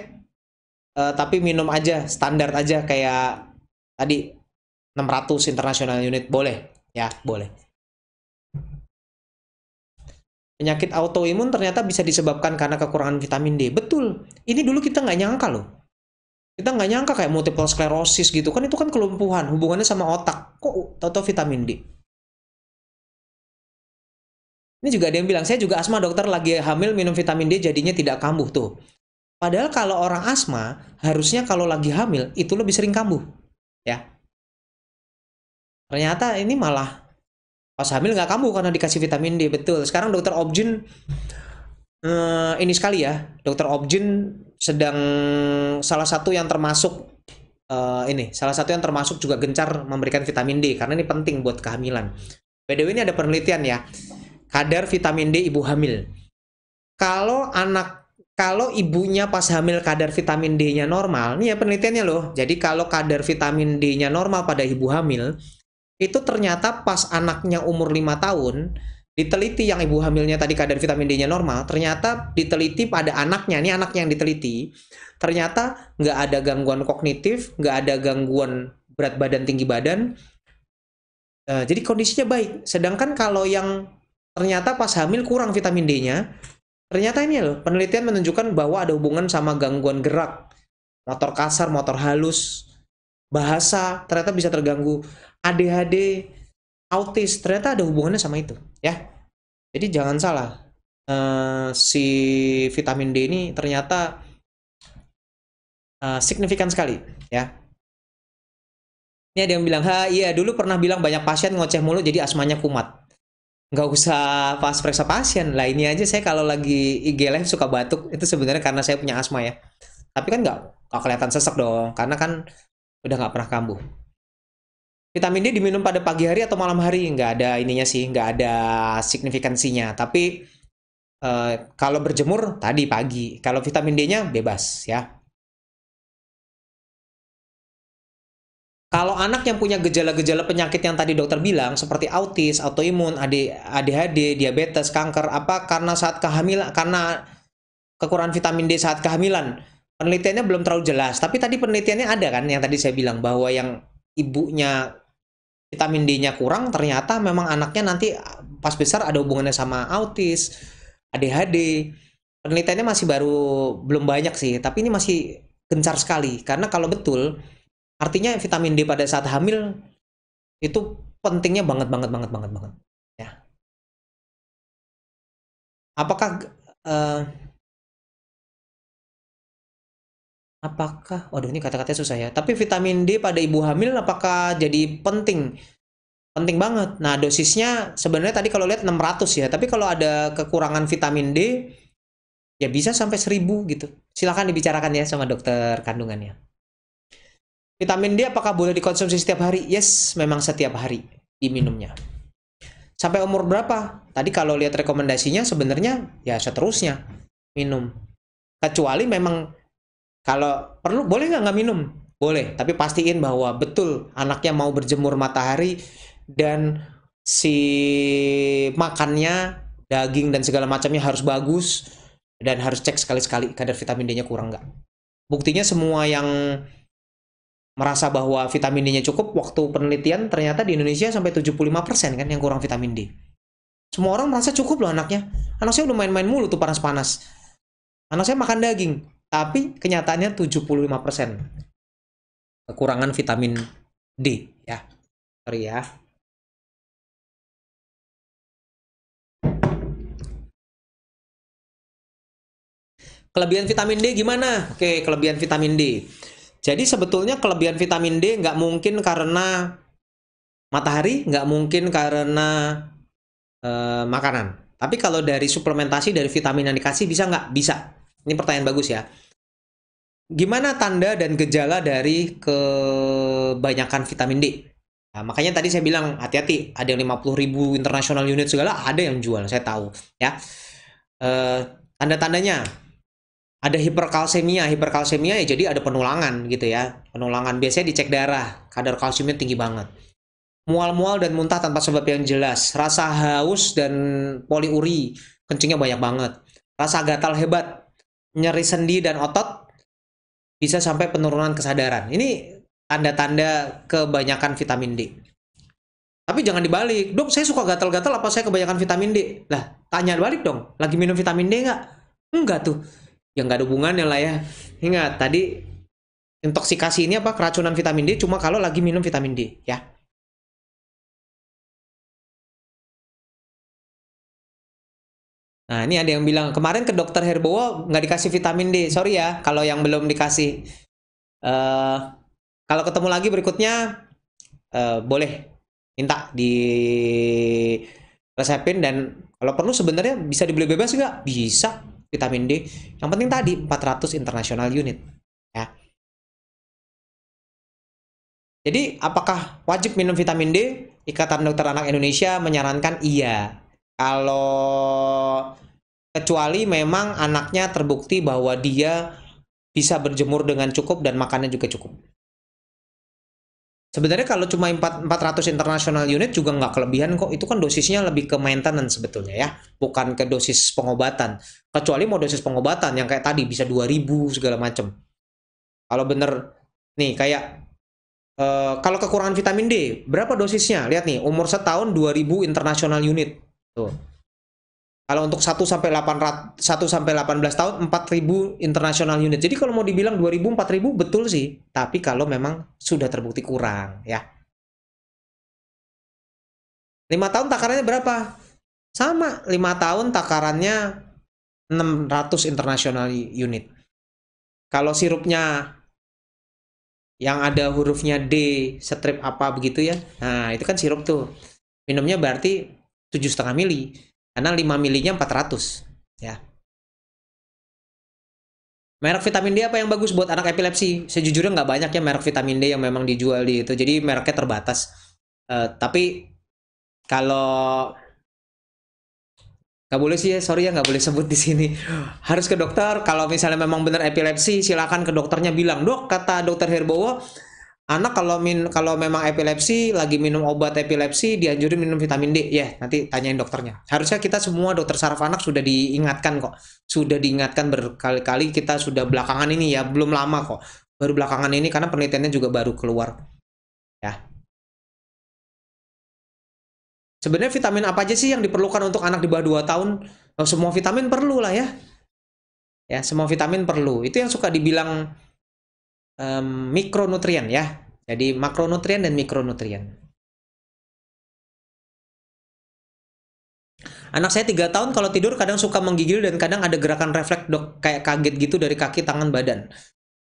[SPEAKER 1] tapi minum aja, standar aja kayak tadi 600 international unit, boleh? Ya, boleh. Penyakit autoimun ternyata bisa disebabkan karena kekurangan vitamin D. Betul. Ini dulu kita nggak nyangka loh. Kita nggak nyangka kayak multiple sclerosis gitu kan, itu kan kelumpuhan hubungannya sama otak, kok tahu-tahu vitamin D. Ini juga ada yang bilang, saya juga asma dokter, lagi hamil minum vitamin D jadinya tidak kambuh tuh. Padahal kalau orang asma harusnya kalau lagi hamil itu lebih sering kambuh ya. Ternyata ini malah pas hamil nggak kambuh karena dikasih vitamin D. Betul. Sekarang dokter Objin ini sekali ya, dokter Objin sedang salah satu yang termasuk ini salah satu yang termasuk juga gencar memberikan vitamin D karena ini penting buat kehamilan. By the way, ini ada penelitian ya. Kadar vitamin D ibu hamil. Kalau ibunya pas hamil kadar vitamin D-nya normal, nih ya penelitiannya loh. Jadi kalau kadar vitamin D-nya normal pada ibu hamil, itu ternyata pas anaknya umur 5 tahun, diteliti yang ibu hamilnya tadi kadar vitamin D-nya normal, ternyata diteliti pada anaknya, ini anaknya yang diteliti, ternyata nggak ada gangguan kognitif, nggak ada gangguan berat badan, tinggi badan, jadi kondisinya baik. Sedangkan kalau yang ternyata pas hamil kurang vitamin D-nya, ternyata ini loh, penelitian menunjukkan bahwa ada hubungan sama gangguan gerak, motor kasar, motor halus, bahasa, ternyata bisa terganggu, ADHD, autis, ternyata ada hubungannya sama itu, ya. Jadi jangan salah, si vitamin D ini ternyata signifikan sekali, ya. Ini ada yang bilang, iya dulu pernah bilang banyak pasien ngoceh mulu jadi asmanya kumat. Nggak usah pas periksa pasien lah, ini aja saya kalau lagi IG live suka batuk itu sebenarnya karena saya punya asma ya, tapi kan nggak kelihatan sesek dong karena kan udah nggak pernah kambuh. Vitamin D diminum pada pagi hari atau malam hari nggak ada ininya sih, nggak ada signifikansinya, tapi kalau berjemur tadi pagi, kalau vitamin D-nya bebas ya. Kalau anak yang punya gejala-gejala penyakit yang tadi dokter bilang seperti autis, autoimun, ADHD, diabetes, kanker, apa karena saat kehamilan, karena kekurangan vitamin D saat kehamilan, penelitiannya belum terlalu jelas. Tapi tadi penelitiannya ada kan yang tadi saya bilang bahwa yang ibunya vitamin D-nya kurang, ternyata memang anaknya nanti pas besar ada hubungannya sama autis, ADHD. Penelitiannya masih belum banyak sih, tapi ini masih gencar sekali karena kalau betul artinya vitamin D pada saat hamil itu pentingnya banget banget banget banget banget ya. Apakah uh, waduh ini kata-katanya susah ya. Tapi vitamin D pada ibu hamil apakah jadi penting? Penting banget. Nah, dosisnya sebenarnya tadi kalau lihat 600 ya, tapi kalau ada kekurangan vitamin D ya bisa sampai 1000 gitu. Silahkan dibicarakan ya sama dokter kandungannya. Vitamin D apakah boleh dikonsumsi setiap hari? Yes, memang setiap hari diminumnya. Sampai umur berapa? Tadi kalau lihat rekomendasinya sebenarnya ya seterusnya minum. Kecuali memang kalau perlu boleh nggak minum? Boleh, tapi pastiin bahwa betul anaknya mau berjemur matahari dan si makannya daging dan segala macamnya harus bagus dan harus cek sekali-sekali kadar vitamin D-nya kurang nggak. Buktinya semua yang merasa bahwa vitamin D-nya cukup, waktu penelitian ternyata di Indonesia sampai 75% kan yang kurang vitamin D. Semua orang merasa cukup loh anaknya. Anak saya udah main-main mulu tuh panas-panas. Anak saya makan daging, tapi kenyataannya 75% kekurangan vitamin D ya. Sorry ya. Kelebihan vitamin D gimana? Oke, kelebihan vitamin D. Jadi sebetulnya kelebihan vitamin D nggak mungkin karena matahari, nggak mungkin karena makanan. Tapi kalau dari suplementasi dari vitamin yang dikasih bisa nggak? Bisa. Ini pertanyaan bagus ya. Gimana tanda dan gejala dari kebanyakan vitamin D? Nah, makanya tadi saya bilang hati-hati, ada yang 50.000 international unit segala, ada yang jual, saya tahu ya. Tanda-tandanya ada hiperkalsemia ya jadi ada penulangan gitu ya. Penulangan biasanya dicek darah, kadar kalsiumnya tinggi banget. Mual-mual dan muntah tanpa sebab yang jelas, rasa haus dan poliuri, kencingnya banyak banget. Rasa gatal hebat, nyeri sendi dan otot, bisa sampai penurunan kesadaran. Ini tanda-tanda kebanyakan vitamin D. Tapi jangan dibalik, dok saya suka gatal-gatal apa saya kebanyakan vitamin D? Lah, tanya balik dong, lagi minum vitamin D nggak? Enggak tuh, ya nggak ada hubungannya lah ya. Ingat, tadi intoksikasi ini apa, keracunan vitamin D cuma kalau lagi minum vitamin D, ya. Nah, ini ada yang bilang, kemarin ke dokter Herbowo nggak dikasih vitamin D. Sorry ya, kalau yang belum dikasih. Kalau ketemu lagi berikutnya, boleh minta di resepin dan kalau perlu sebenarnya bisa dibeli bebas nggak? Bisa, vitamin D. Yang penting tadi 400 international unit. Ya. Jadi apakah wajib minum vitamin D? Ikatan Dokter Anak Indonesia menyarankan iya. Kalau kecuali memang anaknya terbukti bahwa dia bisa berjemur dengan cukup dan makannya juga cukup. Sebenarnya kalau cuma 400 international unit juga nggak kelebihan kok. Itu kan dosisnya lebih ke maintenance sebetulnya ya, bukan ke dosis pengobatan. Kecuali mau dosis pengobatan yang kayak tadi bisa 2000 segala macam. Kalau bener nih kayak kalau kekurangan vitamin D, berapa dosisnya? Lihat nih, umur setahun 2000 international unit. Tuh. Kalau untuk 1 sampai 18 tahun 4000 international unit. Jadi kalau mau dibilang 2000 4000 betul sih, tapi kalau memang sudah terbukti kurang ya. 5 tahun takarannya berapa? Sama, 5 tahun takarannya 600 international unit. Kalau sirupnya yang ada hurufnya D, strip apa begitu ya. Nah, itu kan sirup tuh. Minumnya berarti 7,5 mili. Karena 5 milinya 400 ya. Merek vitamin D apa yang bagus buat anak epilepsi? Sejujurnya nggak banyak ya merek vitamin D yang memang dijual di itu. Jadi mereknya terbatas. Tapi kalau nggak boleh sih ya, sorry ya nggak boleh sebut di sini. Harus ke dokter. Kalau misalnya memang benar epilepsi, silakan ke dokternya bilang, dok, kata dokter Herbowo, anak kalau memang epilepsi, lagi minum obat epilepsi, dianjurin minum vitamin D. Ya, nanti tanyain dokternya. Harusnya kita semua dokter saraf anak sudah diingatkan kok. Sudah diingatkan berkali-kali, kita sudah belakangan ini ya, belum lama kok. Baru belakangan ini karena penelitiannya juga baru keluar. Ya. Sebenarnya vitamin apa aja sih yang diperlukan untuk anak di bawah 2 tahun? Oh, semua vitamin perlu lah ya. Ya, semua vitamin perlu. Itu yang suka dibilang mikronutrien ya. Jadi makronutrien dan mikronutrien. Anak saya 3 tahun kalau tidur kadang suka menggigil dan kadang ada gerakan refleks dok kayak kaget gitu dari kaki tangan badan.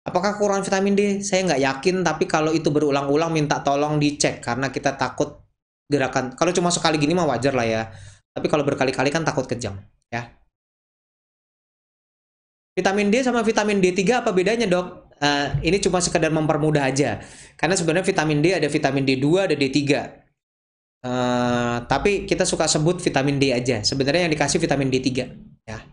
[SPEAKER 1] Apakah kurang vitamin D? Saya nggak yakin, tapi kalau itu berulang-ulang minta tolong dicek karena kita takut gerakan. Kalau cuma sekali gini mah wajar lah ya. Tapi kalau berkali-kali kan takut kejang ya. Vitamin D sama vitamin D3 apa bedanya dok? Ini cuma sekedar mempermudah aja. Karena sebenarnya vitamin D ada vitamin D2, ada D3. Tapi kita suka sebut vitamin D aja. Sebenarnya yang dikasih vitamin D3. Ya.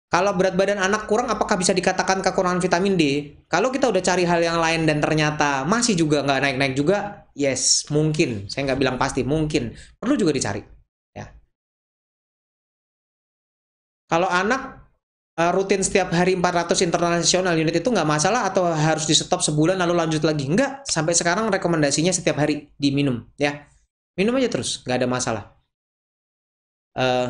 [SPEAKER 1] Kalau berat badan anak kurang, apakah bisa dikatakan kekurangan vitamin D? Kalau kita udah cari hal yang lain dan ternyata masih juga nggak naik-naik juga, yes, mungkin. Saya nggak bilang pasti, mungkin. Perlu juga dicari. Ya. Kalau anak rutin setiap hari 400 international unit itu nggak masalah atau harus di stop sebulan lalu lanjut lagi? Nggak. Sampai sekarang rekomendasinya setiap hari diminum. Ya. Minum aja terus, nggak ada masalah. Eh,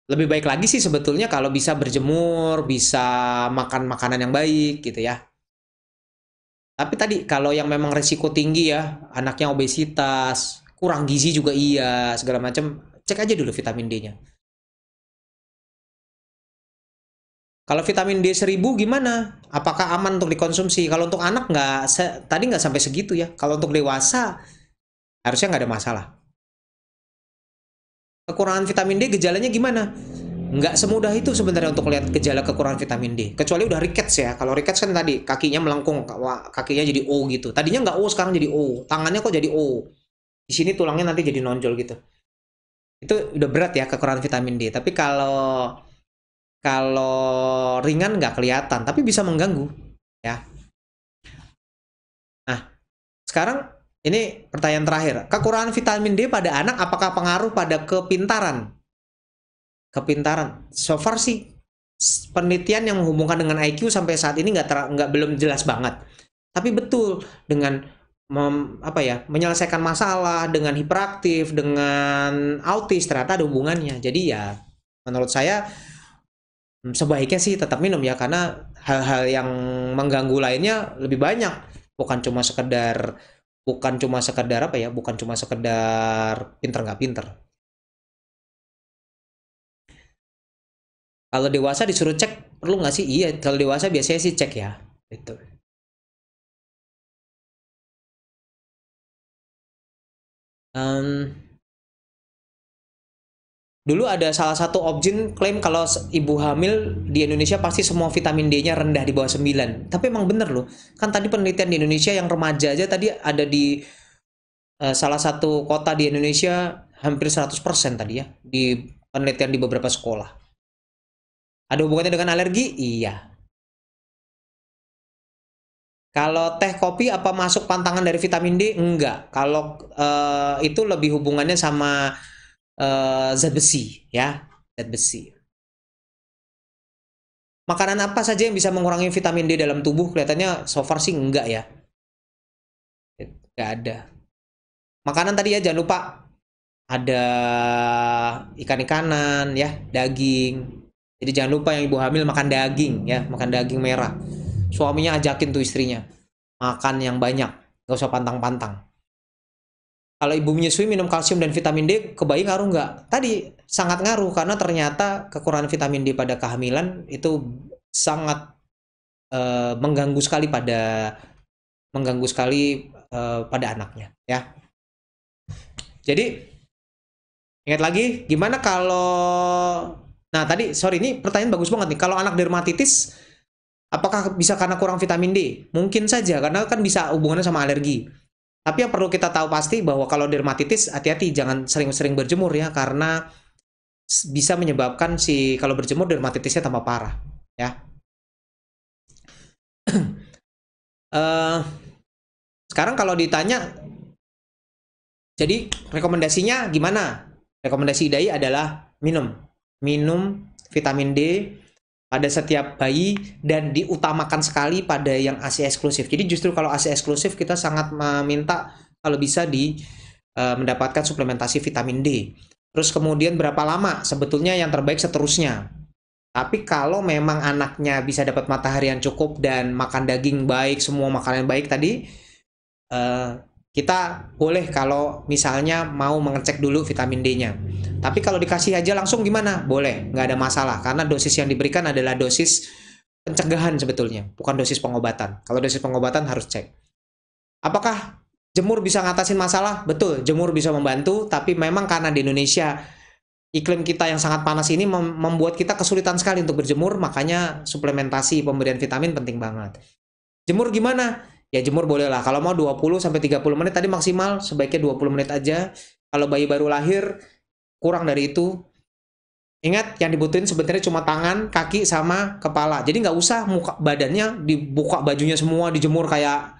[SPEAKER 1] Lebih baik lagi sih sebetulnya kalau bisa berjemur, bisa makan makanan yang baik gitu ya. Tapi tadi kalau yang memang resiko tinggi ya, anaknya obesitas, kurang gizi juga iya, segala macam, cek aja dulu vitamin D-nya. Kalau vitamin D 1000 gimana? Apakah aman untuk dikonsumsi? Kalau untuk anak nggak, tadi nggak sampai segitu ya. Kalau untuk dewasa harusnya nggak ada masalah. Kekurangan vitamin D gejalanya gimana? Nggak semudah itu sebenarnya untuk lihat gejala kekurangan vitamin D. Kecuali udah rickets ya. Kalau rickets kan tadi kakinya melengkung, kakinya jadi O gitu. Tadinya nggak O, sekarang jadi O. Tangannya kok jadi O. Di sini tulangnya nanti jadi nonjol gitu. Itu udah berat ya kekurangan vitamin D. Tapi kalau kalau ringan nggak kelihatan, tapi bisa mengganggu ya. Nah, sekarang ini pertanyaan terakhir. Kekurangan vitamin D pada anak apakah pengaruh pada kepintaran? Kepintaran. So far sih penelitian yang menghubungkan dengan IQ sampai saat ini nggak belum jelas banget. Tapi betul dengan apa ya menyelesaikan masalah dengan hiperaktif dengan autis ternyata ada hubungannya. Jadi ya menurut saya sebaiknya sih tetap minum ya karena hal-hal yang mengganggu lainnya lebih banyak. Bukan cuma sekedar bukan cuma sekedar apa ya bukan cuma sekedar pinter nggak pinter. Kalau dewasa disuruh cek, perlu nggak sih? Iya, kalau dewasa biasanya sih cek ya. Itu. Um, Dulu ada salah satu objin klaim kalau ibu hamil di Indonesia pasti semua vitamin D-nya rendah di bawah 9. Tapi emang bener loh. Kan tadi penelitian di Indonesia yang remaja aja tadi ada di salah satu kota di Indonesia hampir 100% tadi ya. Di penelitian di beberapa sekolah. Ada hubungannya dengan alergi? Iya. Kalau teh kopi apa masuk pantangan dari vitamin D? Enggak. Kalau itu lebih hubungannya sama zat besi ya, zat besi. Makanan apa saja yang bisa mengurangi vitamin D dalam tubuh? Kelihatannya so far sih enggak ya. Enggak ada. Makanan tadi ya jangan lupa ada ikan-ikanan ya, daging. Jadi jangan lupa yang ibu hamil makan daging ya, makan daging merah. Suaminya ajakin tuh istrinya makan yang banyak, nggak usah pantang-pantang. Kalau ibu menyusui minum kalsium dan vitamin D, kebayang ngaruh nggak? Tadi sangat ngaruh karena ternyata kekurangan vitamin D pada kehamilan itu sangat mengganggu sekali pada anaknya ya. Jadi ingat lagi gimana kalau nah tadi sorry ini pertanyaan bagus banget nih. Kalau anak dermatitis apakah bisa karena kurang vitamin D? Mungkin saja karena kan bisa hubungannya sama alergi. Tapi yang perlu kita tahu pasti bahwa kalau dermatitis hati-hati jangan sering-sering berjemur ya karena bisa menyebabkan si kalau berjemur dermatitisnya tambah parah ya. Sekarang kalau ditanya jadi rekomendasinya gimana? Rekomendasi IDAI adalah minum vitamin D pada setiap bayi dan diutamakan sekali pada yang ASI eksklusif. Jadi justru kalau ASI eksklusif kita sangat meminta kalau bisa mendapatkan suplementasi vitamin D. Terus kemudian berapa lama? Sebetulnya yang terbaik seterusnya. Tapi kalau memang anaknya bisa dapat matahari yang cukup dan makan daging baik, semua makanan baik tadi, kita boleh kalau misalnya mau mengecek dulu vitamin D-nya. Tapi kalau dikasih aja langsung gimana? Boleh, nggak ada masalah. Karena dosis yang diberikan adalah dosis pencegahan sebetulnya, bukan dosis pengobatan. Kalau dosis pengobatan harus cek. Apakah jemur bisa ngatasin masalah? Betul, jemur bisa membantu. Tapi memang karena di Indonesia iklim kita yang sangat panas ini membuat kita kesulitan sekali untuk berjemur. Makanya suplementasi pemberian vitamin penting banget. Jemur gimana? Ya jemur boleh lah. Kalau mau 20-30 menit tadi maksimal, sebaiknya 20 menit aja. Kalau bayi baru lahir, kurang dari itu. Ingat, yang dibutuhin sebenarnya cuma tangan, kaki, sama kepala. Jadi nggak usah muka badannya dibuka bajunya semua, dijemur kayak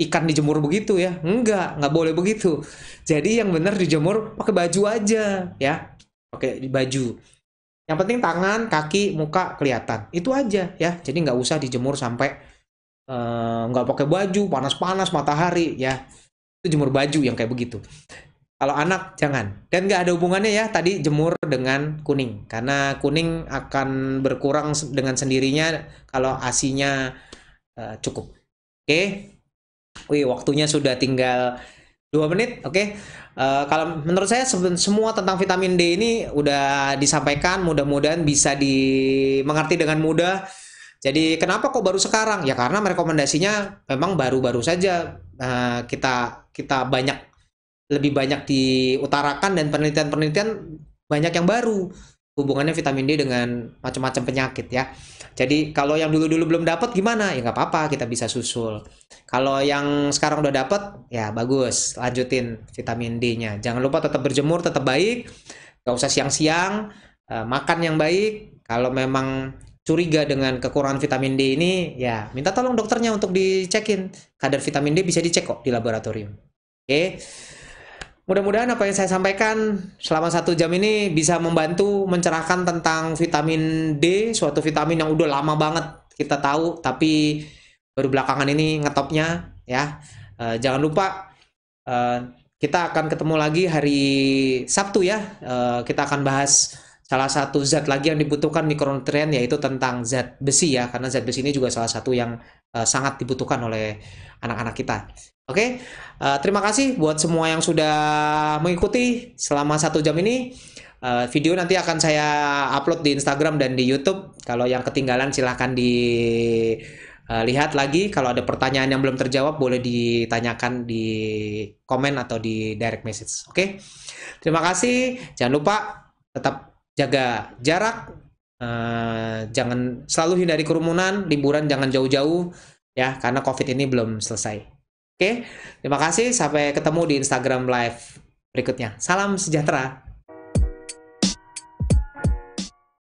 [SPEAKER 1] ikan dijemur begitu ya. Nggak boleh begitu. Jadi yang benar dijemur pakai baju aja ya. Pakai baju. Yang penting tangan, kaki, muka kelihatan. Itu aja ya. Jadi nggak usah dijemur sampai nggak pakai baju panas-panas matahari ya, itu jemur baju yang kayak begitu. Kalau anak jangan, dan nggak ada hubungannya ya tadi jemur dengan kuning karena kuning akan berkurang dengan sendirinya kalau asinya cukup. Oke. Wih, waktunya sudah tinggal 2 menit. Oke. Kalau menurut saya semua tentang vitamin D ini udah disampaikan, mudah-mudahan bisa dimengerti dengan mudah. Jadi kenapa kok baru sekarang? Ya karena rekomendasinya memang baru-baru saja kita lebih banyak diutarakan dan penelitian-penelitian banyak yang baru hubungannya vitamin D dengan macam-macam penyakit ya. Jadi kalau yang dulu-dulu belum dapat gimana? Ya nggak apa-apa, kita bisa susul. Kalau yang sekarang udah dapat, ya bagus, lanjutin vitamin D-nya. Jangan lupa tetap berjemur, tetap baik, nggak usah siang-siang, makan yang baik. Kalau memang curiga dengan kekurangan vitamin D ini, ya minta tolong dokternya untuk dicekin. Kadar vitamin D bisa dicek kok di laboratorium. Oke. Mudah-mudahan apa yang saya sampaikan selama 1 jam ini bisa membantu mencerahkan tentang vitamin D, suatu vitamin yang udah lama banget kita tahu, tapi baru belakangan ini ngetopnya ya. Jangan lupa kita akan ketemu lagi hari Sabtu ya. Kita akan bahas salah satu zat lagi yang dibutuhkan mikronutrien yaitu tentang zat besi ya, karena zat besi ini juga salah satu yang sangat dibutuhkan oleh anak-anak kita. Oke, terima kasih buat semua yang sudah mengikuti selama 1 jam ini. Video nanti akan saya upload di Instagram dan di YouTube. Kalau yang ketinggalan silahkan dilihat lagi. Kalau ada pertanyaan yang belum terjawab boleh ditanyakan di komen atau di direct message. Oke, terima kasih. Jangan lupa tetap jaga jarak, jangan selalu hindari kerumunan, liburan jangan jauh-jauh ya, karena COVID ini belum selesai. Oke, terima kasih, sampai ketemu di Instagram Live berikutnya. Salam sejahtera.